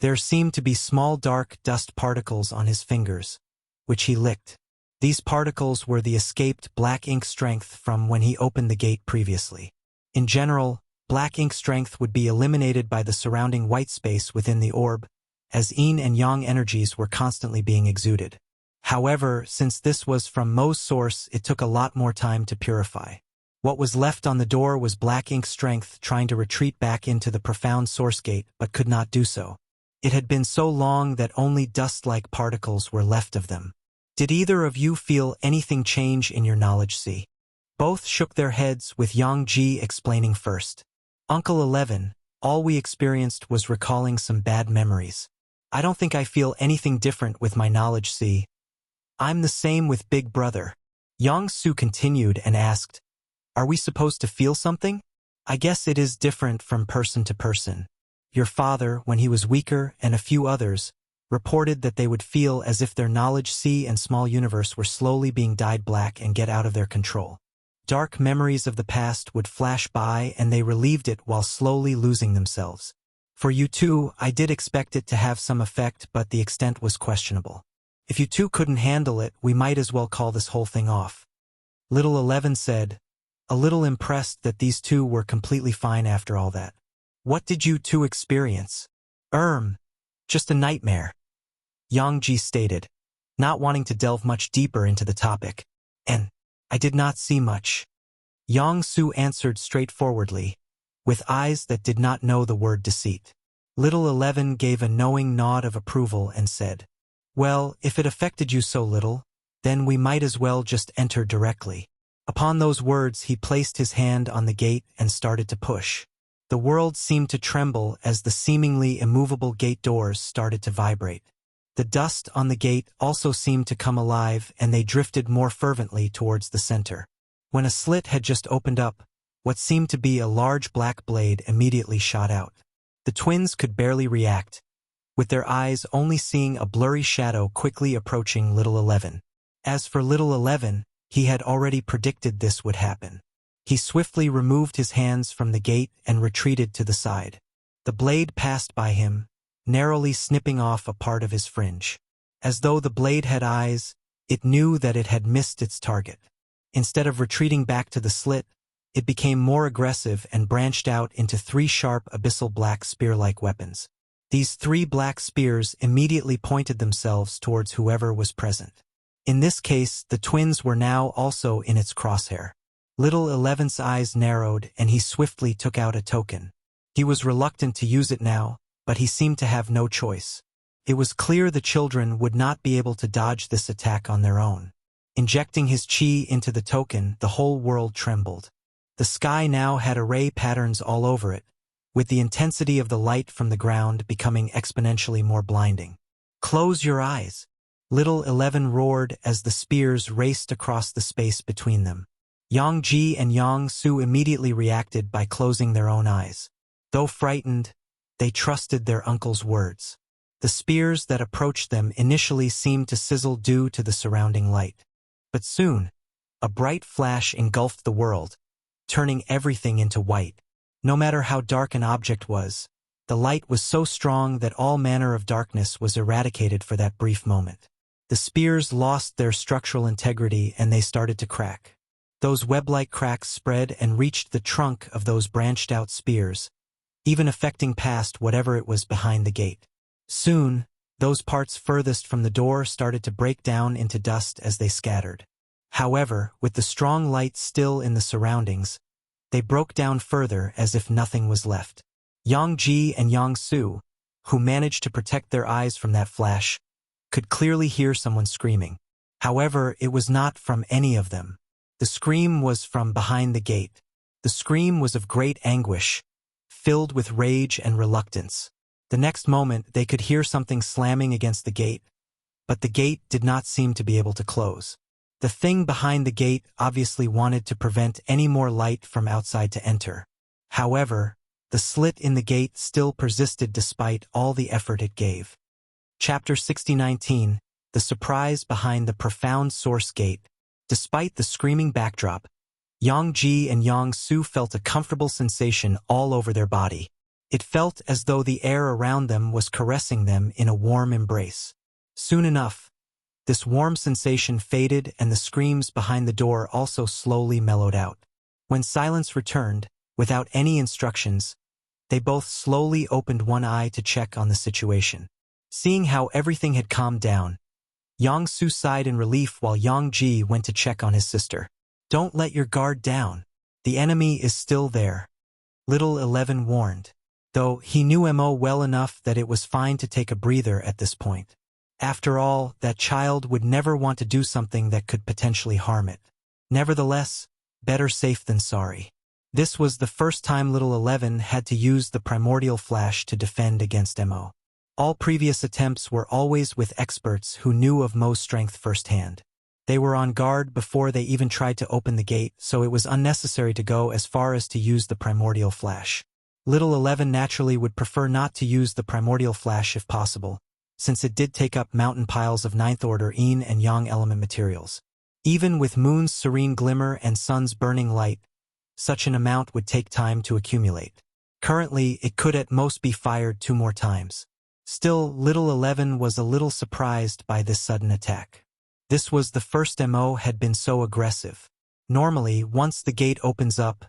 There seemed to be small dark dust particles on his fingers, which he licked. These particles were the escaped black ink strength from when he opened the gate previously. In general, black ink strength would be eliminated by the surrounding white space within the orb, as yin and yang energies were constantly being exuded. However, since this was from Mo's source, it took a lot more time to purify. What was left on the door was black ink strength trying to retreat back into the profound source gate but could not do so. It had been so long that only dust-like particles were left of them. Did either of you feel anything change in your knowledge sea? Both shook their heads, with Yang Ji explaining first. Uncle 11, all we experienced was recalling some bad memories. I don't think I feel anything different with my knowledge sea. I'm the same with Big Brother. Yang Su continued and asked, are we supposed to feel something? I guess it is different from person to person. Your father, when he was weaker, and a few others, reported that they would feel as if their knowledge sea and small universe were slowly being dyed black and get out of their control. Dark memories of the past would flash by and they relieved it while slowly losing themselves. For you two, I did expect it to have some effect, but the extent was questionable. If you two couldn't handle it, we might as well call this whole thing off. Little 11 said, a little impressed that these two were completely fine after all that. What did you two experience? Just a nightmare. Yang Ji stated, not wanting to delve much deeper into the topic. And I did not see much. Yang Su answered straightforwardly, with eyes that did not know the word deceit. Little 11 gave a knowing nod of approval and said, well, if it affected you so little, then we might as well just enter directly. Upon those words, he placed his hand on the gate and started to push. The world seemed to tremble as the seemingly immovable gate doors started to vibrate. The dust on the gate also seemed to come alive, and they drifted more fervently towards the center. When a slit had just opened up, what seemed to be a large black blade immediately shot out. The twins could barely react, with their eyes only seeing a blurry shadow quickly approaching Little 11. As for Little 11, he had already predicted this would happen. He swiftly removed his hands from the gate and retreated to the side. The blade passed by him, narrowly snipping off a part of his fringe. As though the blade had eyes, it knew that it had missed its target. Instead of retreating back to the slit, it became more aggressive and branched out into 3 sharp abyssal black spear-like weapons. These 3 black spears immediately pointed themselves towards whoever was present. In this case, the twins were now also in its crosshair. Little Eleven's eyes narrowed and he swiftly took out a token. He was reluctant to use it now, but he seemed to have no choice. It was clear the children would not be able to dodge this attack on their own. Injecting his chi into the token, the whole world trembled. The sky now had array patterns all over it, with the intensity of the light from the ground becoming exponentially more blinding. "Close your eyes!" Little 11 roared as the spears raced across the space between them. Yang Ji and Yang Su immediately reacted by closing their own eyes. Though frightened, they trusted their uncle's words. The spears that approached them initially seemed to sizzle due to the surrounding light. But soon, a bright flash engulfed the world, turning everything into white. No matter how dark an object was, the light was so strong that all manner of darkness was eradicated for that brief moment. The spears lost their structural integrity and they started to crack. Those web-like cracks spread and reached the trunk of those branched-out spears, even affecting past whatever it was behind the gate. Soon, those parts furthest from the door started to break down into dust as they scattered. However, with the strong light still in the surroundings, they broke down further as if nothing was left. Yang Ji and Yang Su, who managed to protect their eyes from that flash, could clearly hear someone screaming. However, it was not from any of them. The scream was from behind the gate. The scream was of great anguish, filled with rage and reluctance. The next moment, they could hear something slamming against the gate, but the gate did not seem to be able to close. The thing behind the gate obviously wanted to prevent any more light from outside to enter. However, the slit in the gate still persisted despite all the effort it gave. Chapter 6019, The Surprise Behind the Profound Source Gate. Despite the screaming backdrop, Yang Ji and Yang Su felt a comfortable sensation all over their body. It felt as though the air around them was caressing them in a warm embrace. Soon enough, this warm sensation faded and the screams behind the door also slowly mellowed out. When silence returned, without any instructions, they both slowly opened one eye to check on the situation. Seeing how everything had calmed down, Yang Su sighed in relief while Yang Ji went to check on his sister. "Don't let your guard down. The enemy is still there," Little 11 warned, though he knew Mo well enough that it was fine to take a breather at this point. After all, that child would never want to do something that could potentially harm it. Nevertheless, better safe than sorry. This was the first time Little 11 had to use the primordial flash to defend against Mo. All previous attempts were always with experts who knew of Mo's strength firsthand. They were on guard before they even tried to open the gate, so it was unnecessary to go as far as to use the primordial flash. Little 11 naturally would prefer not to use the primordial flash if possible, since it did take up mountain piles of ninth-order yin and yang element materials. Even with Moon's serene glimmer and Sun's burning light, such an amount would take time to accumulate. Currently, it could at most be fired 2 more times. Still, Little 11 was a little surprised by this sudden attack. This was the first Mo had been so aggressive. Normally, once the gate opens up,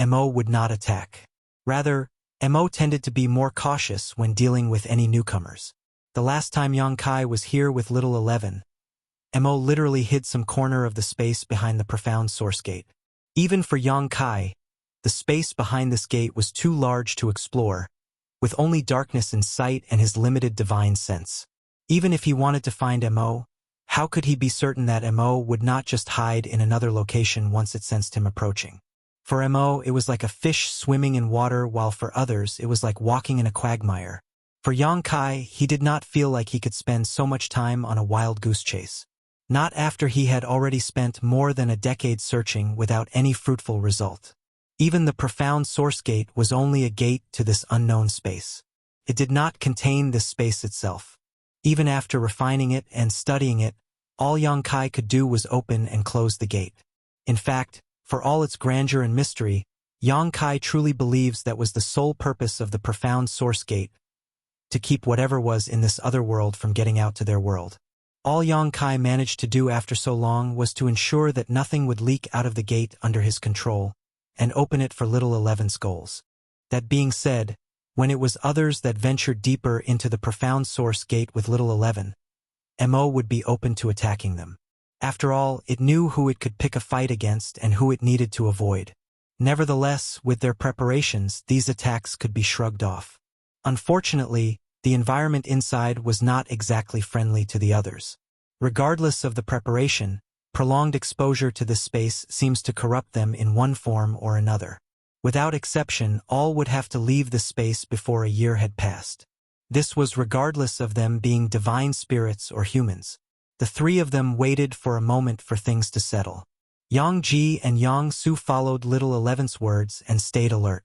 Mo would not attack. Rather, Mo tended to be more cautious when dealing with any newcomers. The last time Yang Kai was here with Little 11, Mo literally hid some corner of the space behind the profound source gate. Even for Yang Kai, the space behind this gate was too large to explore, with only darkness in sight and his limited divine sense. Even if he wanted to find Mo, how could he be certain that Mo would not just hide in another location once it sensed him approaching? For Mo, it was like a fish swimming in water, while for others, it was like walking in a quagmire. For Yang Kai, he did not feel like he could spend so much time on a wild goose chase. Not after he had already spent more than a decade searching without any fruitful result. Even the profound source gate was only a gate to this unknown space. It did not contain this space itself. Even after refining it and studying it, all Yang Kai could do was open and close the gate. In fact, for all its grandeur and mystery, Yang Kai truly believes that was the sole purpose of the profound source gate, to keep whatever was in this other world from getting out to their world. All Yang Kai managed to do after so long was to ensure that nothing would leak out of the gate under his control, and open it for Little 11's goals. That being said, when it was others that ventured deeper into the profound source gate with Little 11, Mo would be open to attacking them. After all, it knew who it could pick a fight against and who it needed to avoid. Nevertheless, with their preparations, these attacks could be shrugged off. Unfortunately, the environment inside was not exactly friendly to the others. Regardless of the preparation, prolonged exposure to this space seems to corrupt them in one form or another. Without exception, all would have to leave the space before a year had passed. This was regardless of them being divine spirits or humans. The three of them waited for a moment for things to settle. Yang Ji and Yang Su followed Little Eleven's words and stayed alert.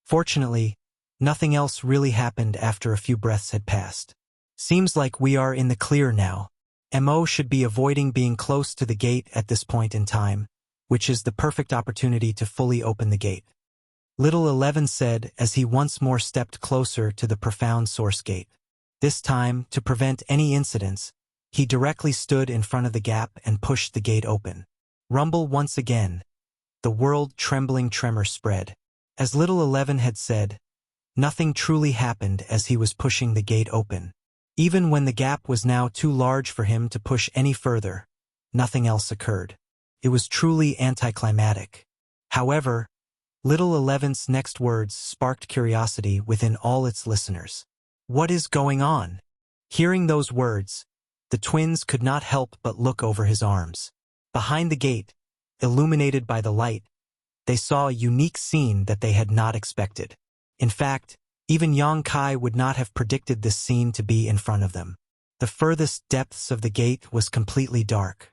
Fortunately, nothing else really happened after a few breaths had passed. Seems like we are in the clear now. Mo should be avoiding being close to the gate at this point in time, which is the perfect opportunity to fully open the gate. Little 11 said as he once more stepped closer to the profound source gate. This time, to prevent any incidents, he directly stood in front of the gap and pushed the gate open. Rumble once again. The world-trembling tremor spread. As Little 11 had said, nothing truly happened as he was pushing the gate open. Even when the gap was now too large for him to push any further, nothing else occurred. It was truly anticlimactic. However, Little 11's next words sparked curiosity within all its listeners. What is going on? Hearing those words, the twins could not help but look over his arms. Behind the gate, illuminated by the light, they saw a unique scene that they had not expected. In fact, even Yang Kai would not have predicted this scene to be in front of them. The furthest depths of the gate was completely dark.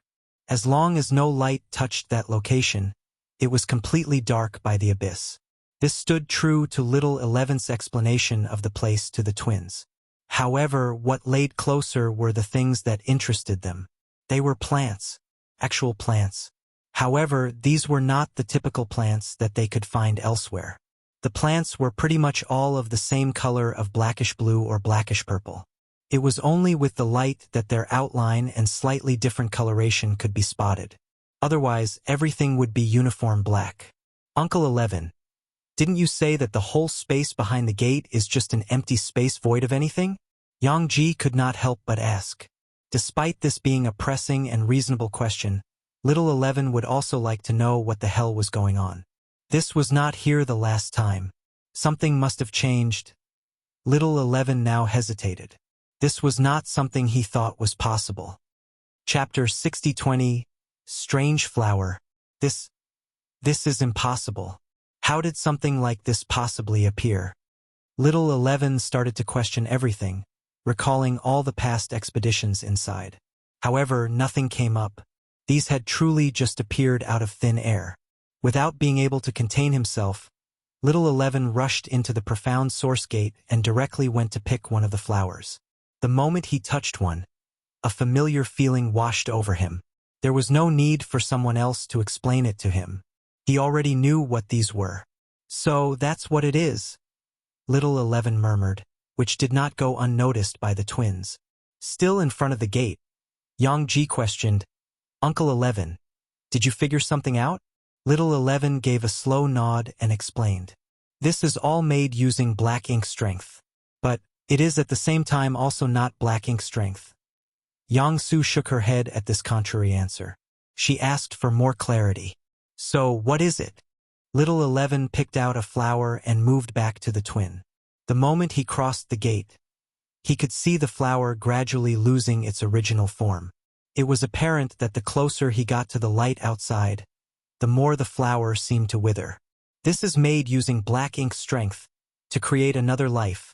As long as no light touched that location, it was completely dark by the abyss. This stood true to Little 11's explanation of the place to the twins. However, what laid closer were the things that interested them. They were plants. Actual plants. However, these were not the typical plants that they could find elsewhere. The plants were pretty much all of the same color of blackish blue or blackish purple. It was only with the light that their outline and slightly different coloration could be spotted. Otherwise, everything would be uniform black. Uncle 11, didn't you say that the whole space behind the gate is just an empty space void of anything? Yang Ji could not help but ask. Despite this being a pressing and reasonable question, Little 11 would also like to know what the hell was going on. This was not here the last time. Something must have changed. Little 11 now hesitated. This was not something he thought was possible. Chapter 60:20, Strange Flower. This is impossible. How did something like this possibly appear? Little 11 started to question everything, recalling all the past expeditions inside. However, nothing came up. These had truly just appeared out of thin air. Without being able to contain himself, Little 11 rushed into the profound source gate and directly went to pick one of the flowers. The moment he touched one, a familiar feeling washed over him. There was no need for someone else to explain it to him. He already knew what these were. So that's what it is, Little 11 murmured, which did not go unnoticed by the twins. Still in front of the gate, Yang Ji questioned, Uncle 11, did you figure something out? Little 11 gave a slow nod and explained. This is all made using black ink strength. But it is at the same time also not black ink strength. Yang Su shook her head at this contrary answer. She asked for more clarity. So what is it? Little 11 picked out a flower and moved back to the twin. The moment he crossed the gate, he could see the flower gradually losing its original form. It was apparent that the closer he got to the light outside, the more the flower seemed to wither. This is made using black ink strength to create another life.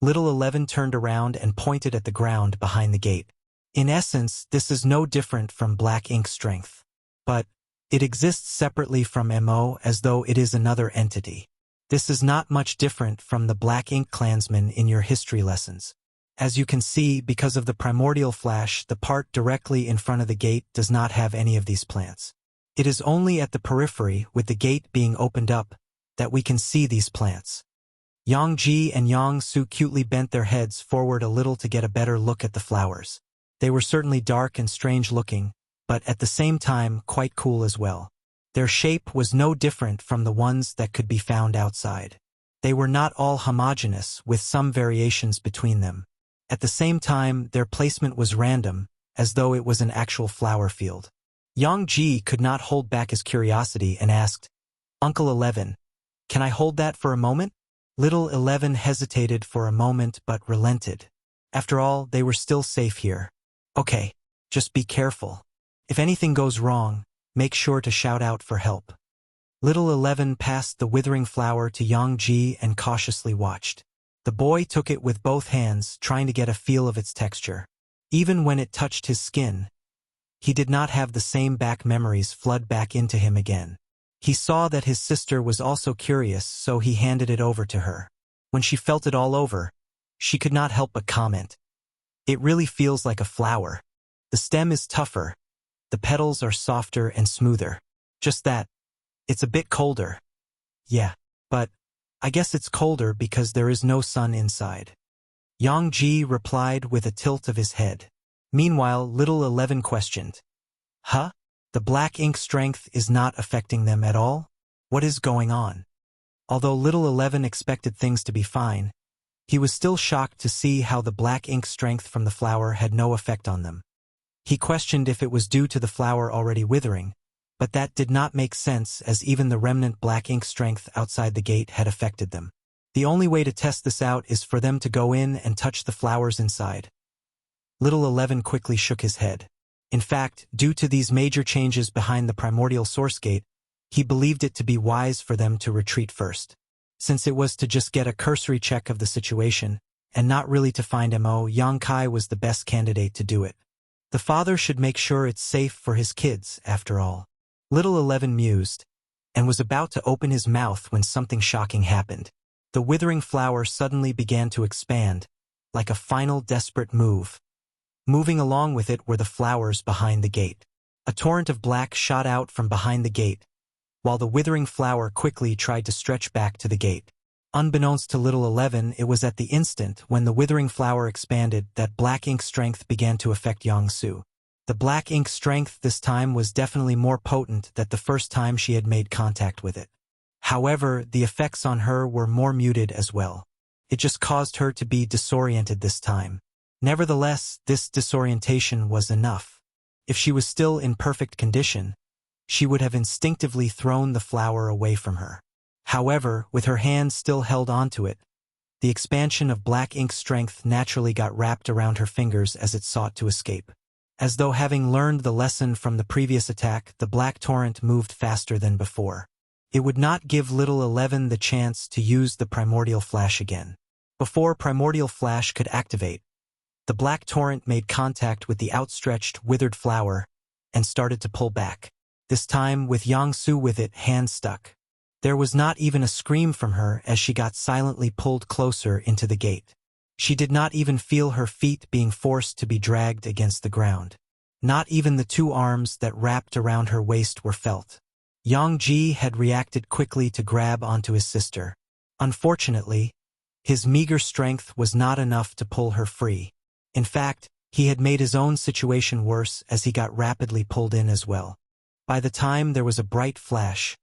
Little 11 turned around and pointed at the ground behind the gate. In essence, this is no different from black ink strength. But it exists separately from MO as though it is another entity. This is not much different from the black ink clansmen in your history lessons. As you can see, because of the primordial flash, the part directly in front of the gate does not have any of these plants. It is only at the periphery, with the gate being opened up, that we can see these plants. Yang Ji and Yang Su cutely bent their heads forward a little to get a better look at the flowers. They were certainly dark and strange looking, but at the same time quite cool as well. Their shape was no different from the ones that could be found outside. They were not all homogeneous, with some variations between them. At the same time, their placement was random, as though it was an actual flower field. Yang Ji could not hold back his curiosity and asked, "Uncle 11, can I hold that for a moment?" Little 11 hesitated for a moment but relented. After all, they were still safe here. "Okay, just be careful. If anything goes wrong, make sure to shout out for help." Little 11 passed the withering flower to Yang Ji and cautiously watched. The boy took it with both hands, trying to get a feel of its texture. Even when it touched his skin, he did not have the same back memories flood back into him again. He saw that his sister was also curious, so he handed it over to her. When she felt it all over, she could not help but comment, "It really feels like a flower. The stem is tougher, the petals are softer and smoother. Just that, it's a bit colder." "Yeah, but I guess it's colder because there is no sun inside," Yang Ji replied with a tilt of his head. Meanwhile, Little 11 questioned, "Huh? The black ink strength is not affecting them at all? What is going on?" Although Little 11 expected things to be fine, he was still shocked to see how the black ink strength from the flower had no effect on them. He questioned if it was due to the flower already withering, but that did not make sense as even the remnant black ink strength outside the gate had affected them. The only way to test this out is for them to go in and touch the flowers inside. Little 11 quickly shook his head. In fact, due to these major changes behind the primordial source gate, he believed it to be wise for them to retreat first. Since it was to just get a cursory check of the situation, and not really to find Mo, Yang Kai was the best candidate to do it. The father should make sure it's safe for his kids, after all. Little 11 mused, and was about to open his mouth when something shocking happened. The withering flower suddenly began to expand, like a final desperate move. Moving along with it were the flowers behind the gate. A torrent of black shot out from behind the gate, while the withering flower quickly tried to stretch back to the gate. Unbeknownst to Little 11, it was at the instant when the withering flower expanded that black ink strength began to affect Yang Su. The black ink strength this time was definitely more potent than the first time she had made contact with it. However, the effects on her were more muted as well. It just caused her to be disoriented this time. Nevertheless, this disorientation was enough. If she was still in perfect condition, she would have instinctively thrown the flower away from her. However, with her hand still held onto it, the expansion of black ink strength naturally got wrapped around her fingers as it sought to escape. As though having learned the lesson from the previous attack, the black torrent moved faster than before. It would not give Little 11 the chance to use the primordial flash again. Before primordial flash could activate, the black torrent made contact with the outstretched, withered flower and started to pull back. This time with Yang Su with it hand stuck. There was not even a scream from her as she got silently pulled closer into the gate. She did not even feel her feet being forced to be dragged against the ground. Not even the 2 arms that wrapped around her waist were felt. Yang Ji had reacted quickly to grab onto his sister. Unfortunately, his meager strength was not enough to pull her free. In fact, he had made his own situation worse as he got rapidly pulled in as well. By the time there was a bright flash,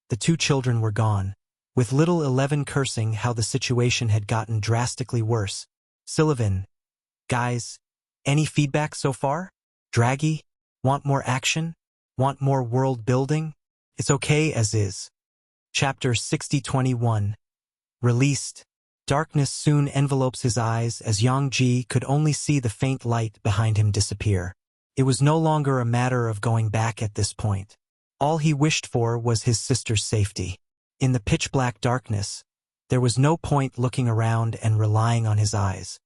the 2 children were gone, with Little 11 cursing how the situation had gotten drastically worse. "Sullivan, guys, any feedback so far? Draggy? Want more action? Want more world building? It's okay as is." Chapter 6021. Released. Darkness soon envelopes his eyes as Yang Ji could only see the faint light behind him disappear. It was no longer a matter of going back at this point. All he wished for was his sister's safety. In the pitch-black darkness, there was no point looking around and relying on his eyes.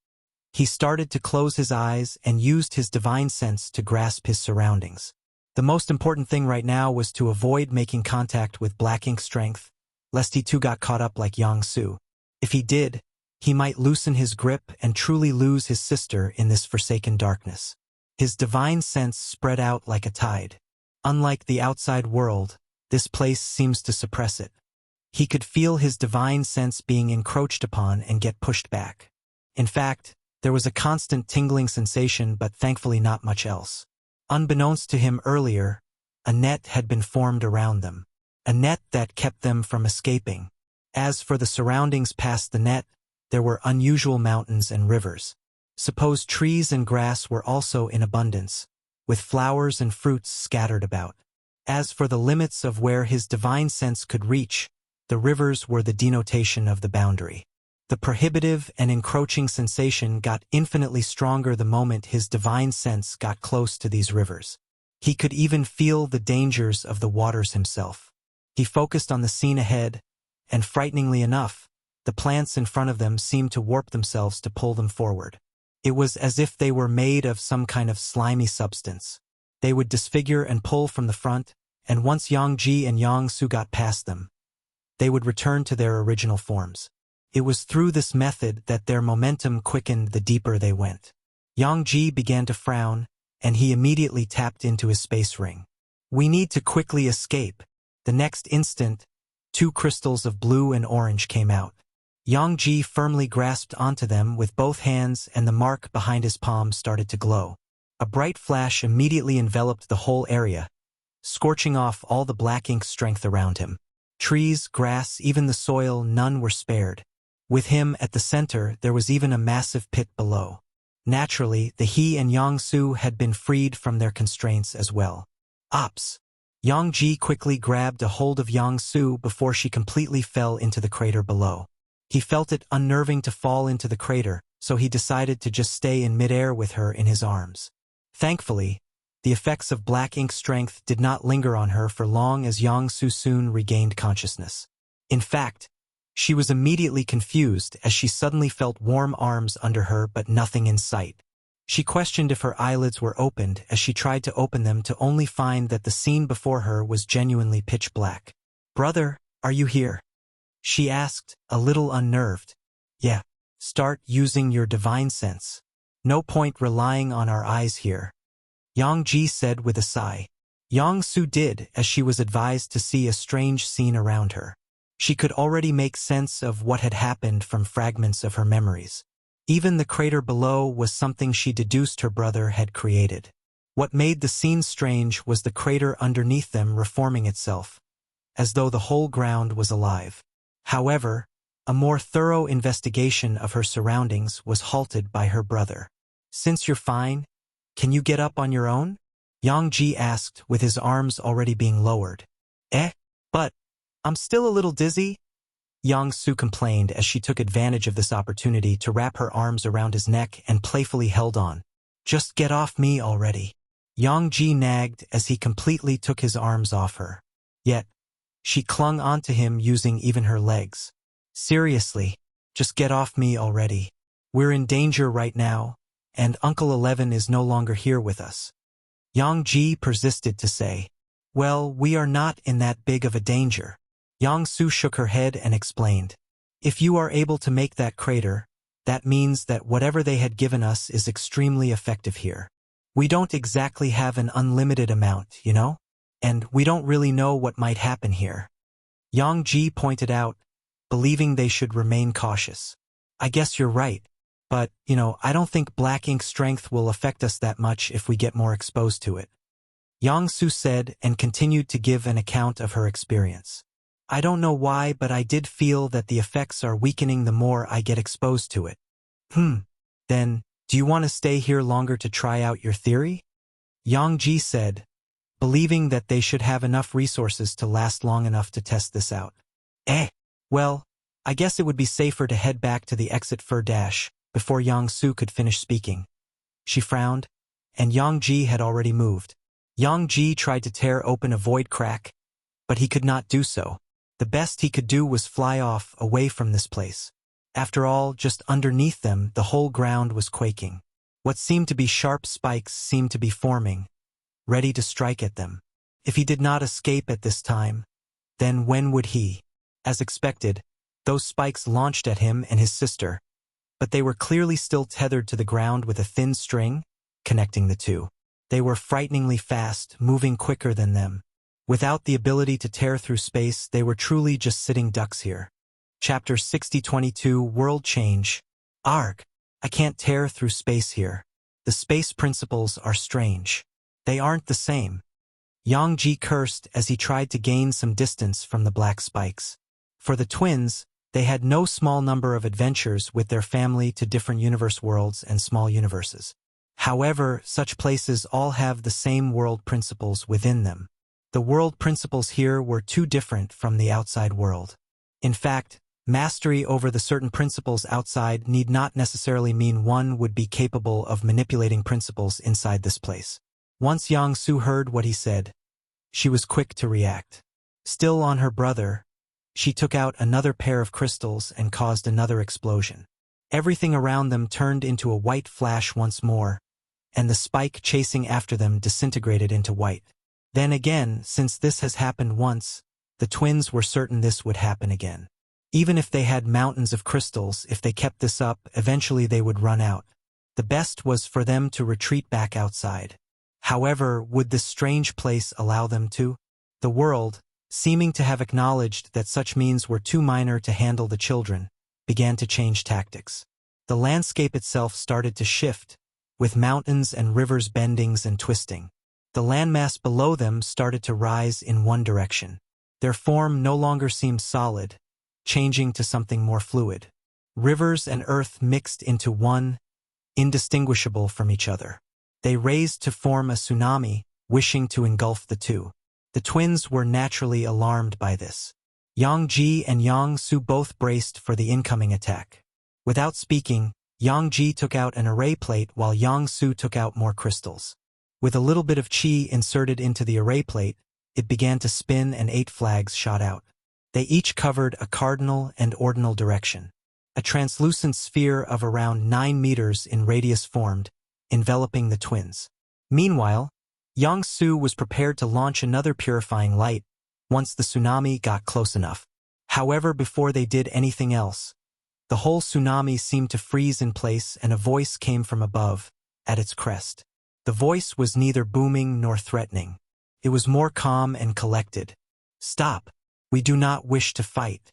He started to close his eyes and used his divine sense to grasp his surroundings. The most important thing right now was to avoid making contact with black ink strength, lest he too got caught up like Yang Su. If he did, he might loosen his grip and truly lose his sister in this forsaken darkness. His divine sense spread out like a tide. Unlike the outside world, this place seems to suppress it. He could feel his divine sense being encroached upon and get pushed back. In fact, there was a constant tingling sensation, but thankfully not much else. Unbeknownst to him earlier, a net had been formed around them. A net that kept them from escaping. As for the surroundings past the net, there were unusual mountains and rivers. Suppose trees and grass were also in abundance, with flowers and fruits scattered about. As for the limits of where his divine sense could reach, the rivers were the denotation of the boundary. The prohibitive and encroaching sensation got infinitely stronger the moment his divine sense got close to these rivers. He could even feel the dangers of the waters himself. He focused on the scene ahead, and frighteningly enough, the plants in front of them seemed to warp themselves to pull them forward. It was as if they were made of some kind of slimy substance. They would disfigure and pull from the front, and once Yang Ji and Yang Su got past them, they would return to their original forms. It was through this method that their momentum quickened the deeper they went. Yang Ji began to frown, and he immediately tapped into his space ring. We need to quickly escape. The next instant, 2 crystals of blue and orange came out. Yang Ji firmly grasped onto them with both hands, and the mark behind his palm started to glow. A bright flash immediately enveloped the whole area, scorching off all the black ink strength around him. Trees, grass, even the soil, none were spared. With him at the center, there was even a massive pit below. Naturally, the He and Yang Su had been freed from their constraints as well. Ops! Yang Ji quickly grabbed a hold of Yang Su before she completely fell into the crater below. He felt it unnerving to fall into the crater, so he decided to just stay in midair with her in his arms. Thankfully, the effects of black ink strength did not linger on her for long, as Yang Su soon regained consciousness. In fact, she was immediately confused as she suddenly felt warm arms under her but nothing in sight. She questioned if her eyelids were opened as she tried to open them, to only find that the scene before her was genuinely pitch black. "Brother, are you here?" she asked, a little unnerved. "Yeah. Start using your divine sense. No point relying on our eyes here," Yang Ji said with a sigh. Yang Su did as she was advised, to see a strange scene around her. She could already make sense of what had happened from fragments of her memories. Even the crater below was something she deduced her brother had created. What made the scene strange was the crater underneath them reforming itself, as though the whole ground was alive. However, a more thorough investigation of her surroundings was halted by her brother. "Since you're fine, can you get up on your own?" Yang Ji asked, with his arms already being lowered. But I'm still a little dizzy," Yang Su complained as she took advantage of this opportunity to wrap her arms around his neck and playfully held on. "Just get off me already," Yang Ji nagged as he completely took his arms off her. Yet, she clung onto him using even her legs. "Seriously, just get off me already. We're in danger right now, and Uncle 11 is no longer here with us," Yang Ji persisted to say. "Well, we are not in that big of a danger." Yang Su shook her head and explained. "If you are able to make that crater, that means that whatever they had given us is extremely effective here. We don't exactly have an unlimited amount, you know? And we don't really know what might happen here," Yang Ji pointed out, believing they should remain cautious. "I guess you're right, but, I don't think black ink strength will affect us that much if we get more exposed to it," Yang Su said, and continued to give an account of her experience. "I don't know why, but I did feel that the effects are weakening the more I get exposed to it." Then, do you want to stay here longer to try out your theory?" Yang Ji said, believing that they should have enough resources to last long enough to test this out. Well, I guess it would be safer to head back to the exit before Yang Su could finish speaking. She frowned, and Yang Ji had already moved. Yang Ji tried to tear open a void crack, but he could not do so. The best he could do was fly off, away from this place. After all, just underneath them, the whole ground was quaking. What seemed to be sharp spikes seemed to be forming, ready to strike at them. If he did not escape at this time, then when would he? As expected, those spikes launched at him and his sister, but they were clearly still tethered to the ground with a thin string connecting the two. They were frighteningly fast, moving quicker than them. Without the ability to tear through space, they were truly just sitting ducks here. Chapter 6022 World Change. Arg! I can't tear through space here. The space principles are strange. They aren't the same. Yang Ji cursed as he tried to gain some distance from the black spikes. For the twins, They had no small number of adventures with their family to different universe worlds and small universes. However, such places all have the same world principles within them. The world principles here were too different from the outside world. In fact, mastery over the certain principles outside need not necessarily mean one would be capable of manipulating principles inside this place. Once Yang Su heard what he said, she was quick to react. Still on her brother, she took out another pair of crystals and caused another explosion. Everything around them turned into a white flash once more, and the spike chasing after them disintegrated into white. Then again, since this has happened once, the twins were certain this would happen again. Even if they had mountains of crystals, if they kept this up, eventually they would run out. The best was for them to retreat back outside. However, would this strange place allow them to? The world, seeming to have acknowledged that such means were too minor to handle the children, began to change tactics. The landscape itself started to shift, with mountains and rivers bending and twisting. The landmass below them started to rise in one direction. Their form no longer seemed solid, changing to something more fluid. Rivers and earth mixed into one, indistinguishable from each other. They raised to form a tsunami, wishing to engulf the two. The twins were naturally alarmed by this. Yang Ji and Yang Su both braced for the incoming attack. Without speaking, Yang Ji took out an array plate while Yang Su took out more crystals. With a little bit of qi inserted into the array plate, it began to spin and 8 flags shot out. They each covered a cardinal and ordinal direction. A translucent sphere of around 9 meters in radius formed, enveloping the twins. Meanwhile, Yang Su was prepared to launch another purifying light once the tsunami got close enough. However, before they did anything else, the whole tsunami seemed to freeze in place and a voice came from above, at its crest. The voice was neither booming nor threatening. It was more calm and collected. "Stop. We do not wish to fight."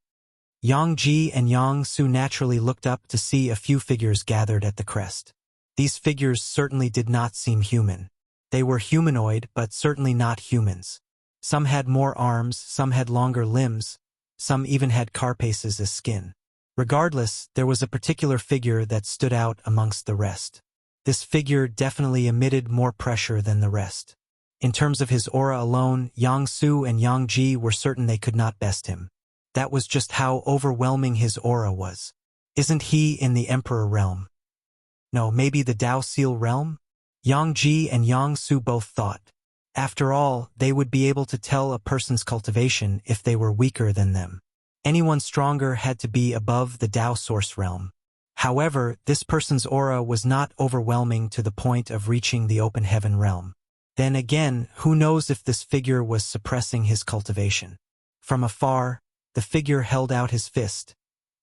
Yang Ji and Yang Su naturally looked up to see a few figures gathered at the crest. These figures certainly did not seem human. They were humanoid, but certainly not humans. Some had more arms, some had longer limbs, some even had carapaces as skin. Regardless, there was a particular figure that stood out amongst the rest. This figure definitely emitted more pressure than the rest. In terms of his aura alone, Yang Su and Yang Ji were certain they could not best him. That was just how overwhelming his aura was. Isn't he in the Emperor realm? No, maybe the Dao Seal realm? Yang Ji and Yang Su both thought. After all, they would be able to tell a person's cultivation if they were weaker than them. Anyone stronger had to be above the Dao Source realm. However, this person's aura was not overwhelming to the point of reaching the open heaven realm. Then again, who knows if this figure was suppressing his cultivation. From afar, the figure held out his fist,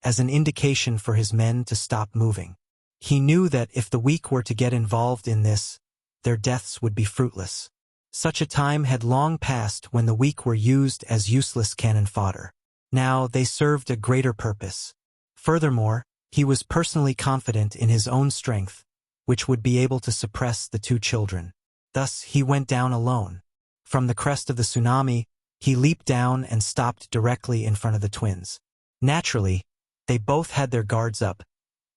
as an indication for his men to stop moving. He knew that if the weak were to get involved in this, their deaths would be fruitless. Such a time had long passed when the weak were used as useless cannon fodder. Now they served a greater purpose. Furthermore, he was personally confident in his own strength, which would be able to suppress the two children. Thus, he went down alone. From the crest of the tsunami, he leaped down and stopped directly in front of the twins. Naturally, they both had their guards up,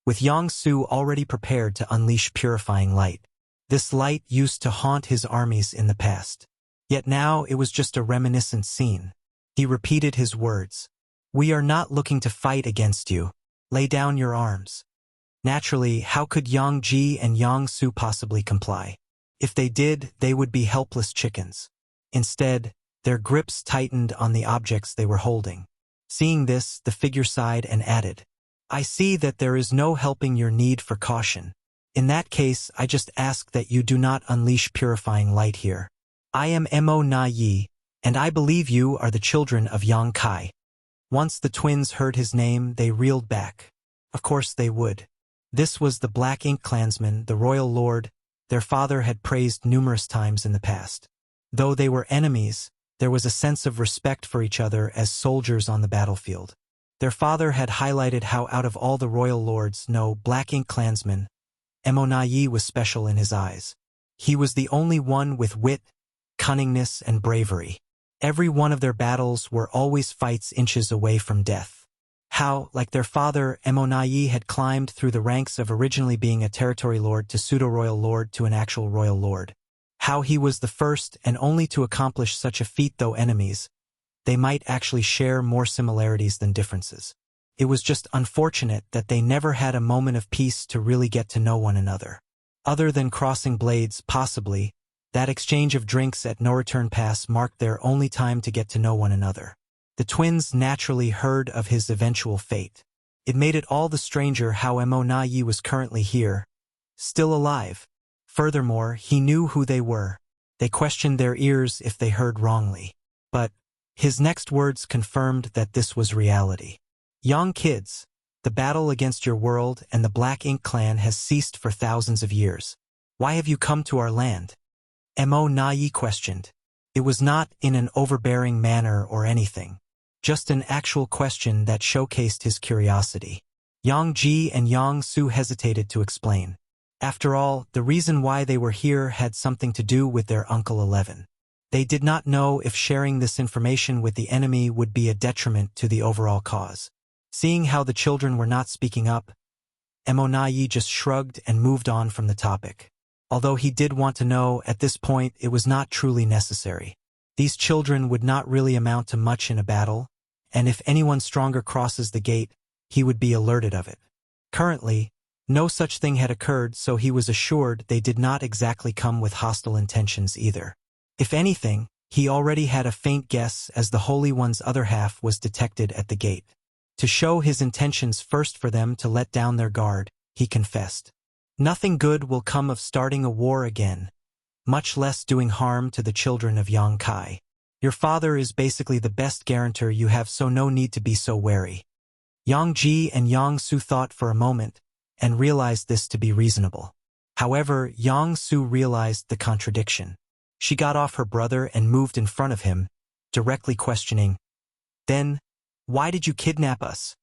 with Yang Su already prepared to unleash purifying light. This light used to haunt his armies in the past. Yet now it was just a reminiscent scene. He repeated his words. "We are not looking to fight against you. Lay down your arms." Naturally, how could Yang Ji and Yang Su possibly comply? If they did, they would be helpless chickens. Instead, their grips tightened on the objects they were holding. Seeing this, the figure sighed and added, "I see that there is no helping your need for caution. In that case, I just ask that you do not unleash purifying light here. I am Mo Na Yi, and I believe you are the children of Yang Kai." Once the twins heard his name, they reeled back. Of course they would. This was the Black Ink clansman, the royal lord, their father had praised numerous times in the past. Though they were enemies, there was a sense of respect for each other as soldiers on the battlefield. Their father had highlighted how out of all the royal lords, no Black Ink clansman, Mo Na Yi was special in his eyes. He was the only one with wit, cunningness, and bravery. Every one of their battles were always fights inches away from death. How, like their father, Emonayi had climbed through the ranks of originally being a territory lord to pseudo-royal lord to an actual royal lord. How he was the first and only to accomplish such a feat, though enemies, they might actually share more similarities than differences. It was just unfortunate that they never had a moment of peace to really get to know one another. Other than crossing blades, possibly, that exchange of drinks at No Return Pass marked their only time to get to know one another. The twins naturally heard of his eventual fate. It made it all the stranger how Emonayi was currently here, still alive. Furthermore, he knew who they were. They questioned their ears if they heard wrongly. But his next words confirmed that this was reality. Young kids, the battle against your world and the Black Ink clan has ceased for thousands of years. Why have you come to our land? Emonayi questioned. It was not in an overbearing manner or anything. Just an actual question that showcased his curiosity. Yang Ji and Yang Su hesitated to explain. After all, the reason why they were here had something to do with their Uncle 11. They did not know if sharing this information with the enemy would be a detriment to the overall cause. Seeing how the children were not speaking up, Emonayi just shrugged and moved on from the topic. Although he did want to know, at this point it was not truly necessary. These children would not really amount to much in a battle, and if anyone stronger crosses the gate, he would be alerted of it. Currently, no such thing had occurred, so he was assured they did not exactly come with hostile intentions either. If anything, he already had a faint guess as the Holy One's other half was detected at the gate. To show his intentions first for them to let down their guard, he confessed. Nothing good will come of starting a war again, much less doing harm to the children of Yang Kai. Your father is basically the best guarantor you have, so no need to be so wary. Yang Ji and Yang Su thought for a moment, and realized this to be reasonable. However, Yang Su realized the contradiction. She got off her brother and moved in front of him, directly questioning, "Then, why did you kidnap us?"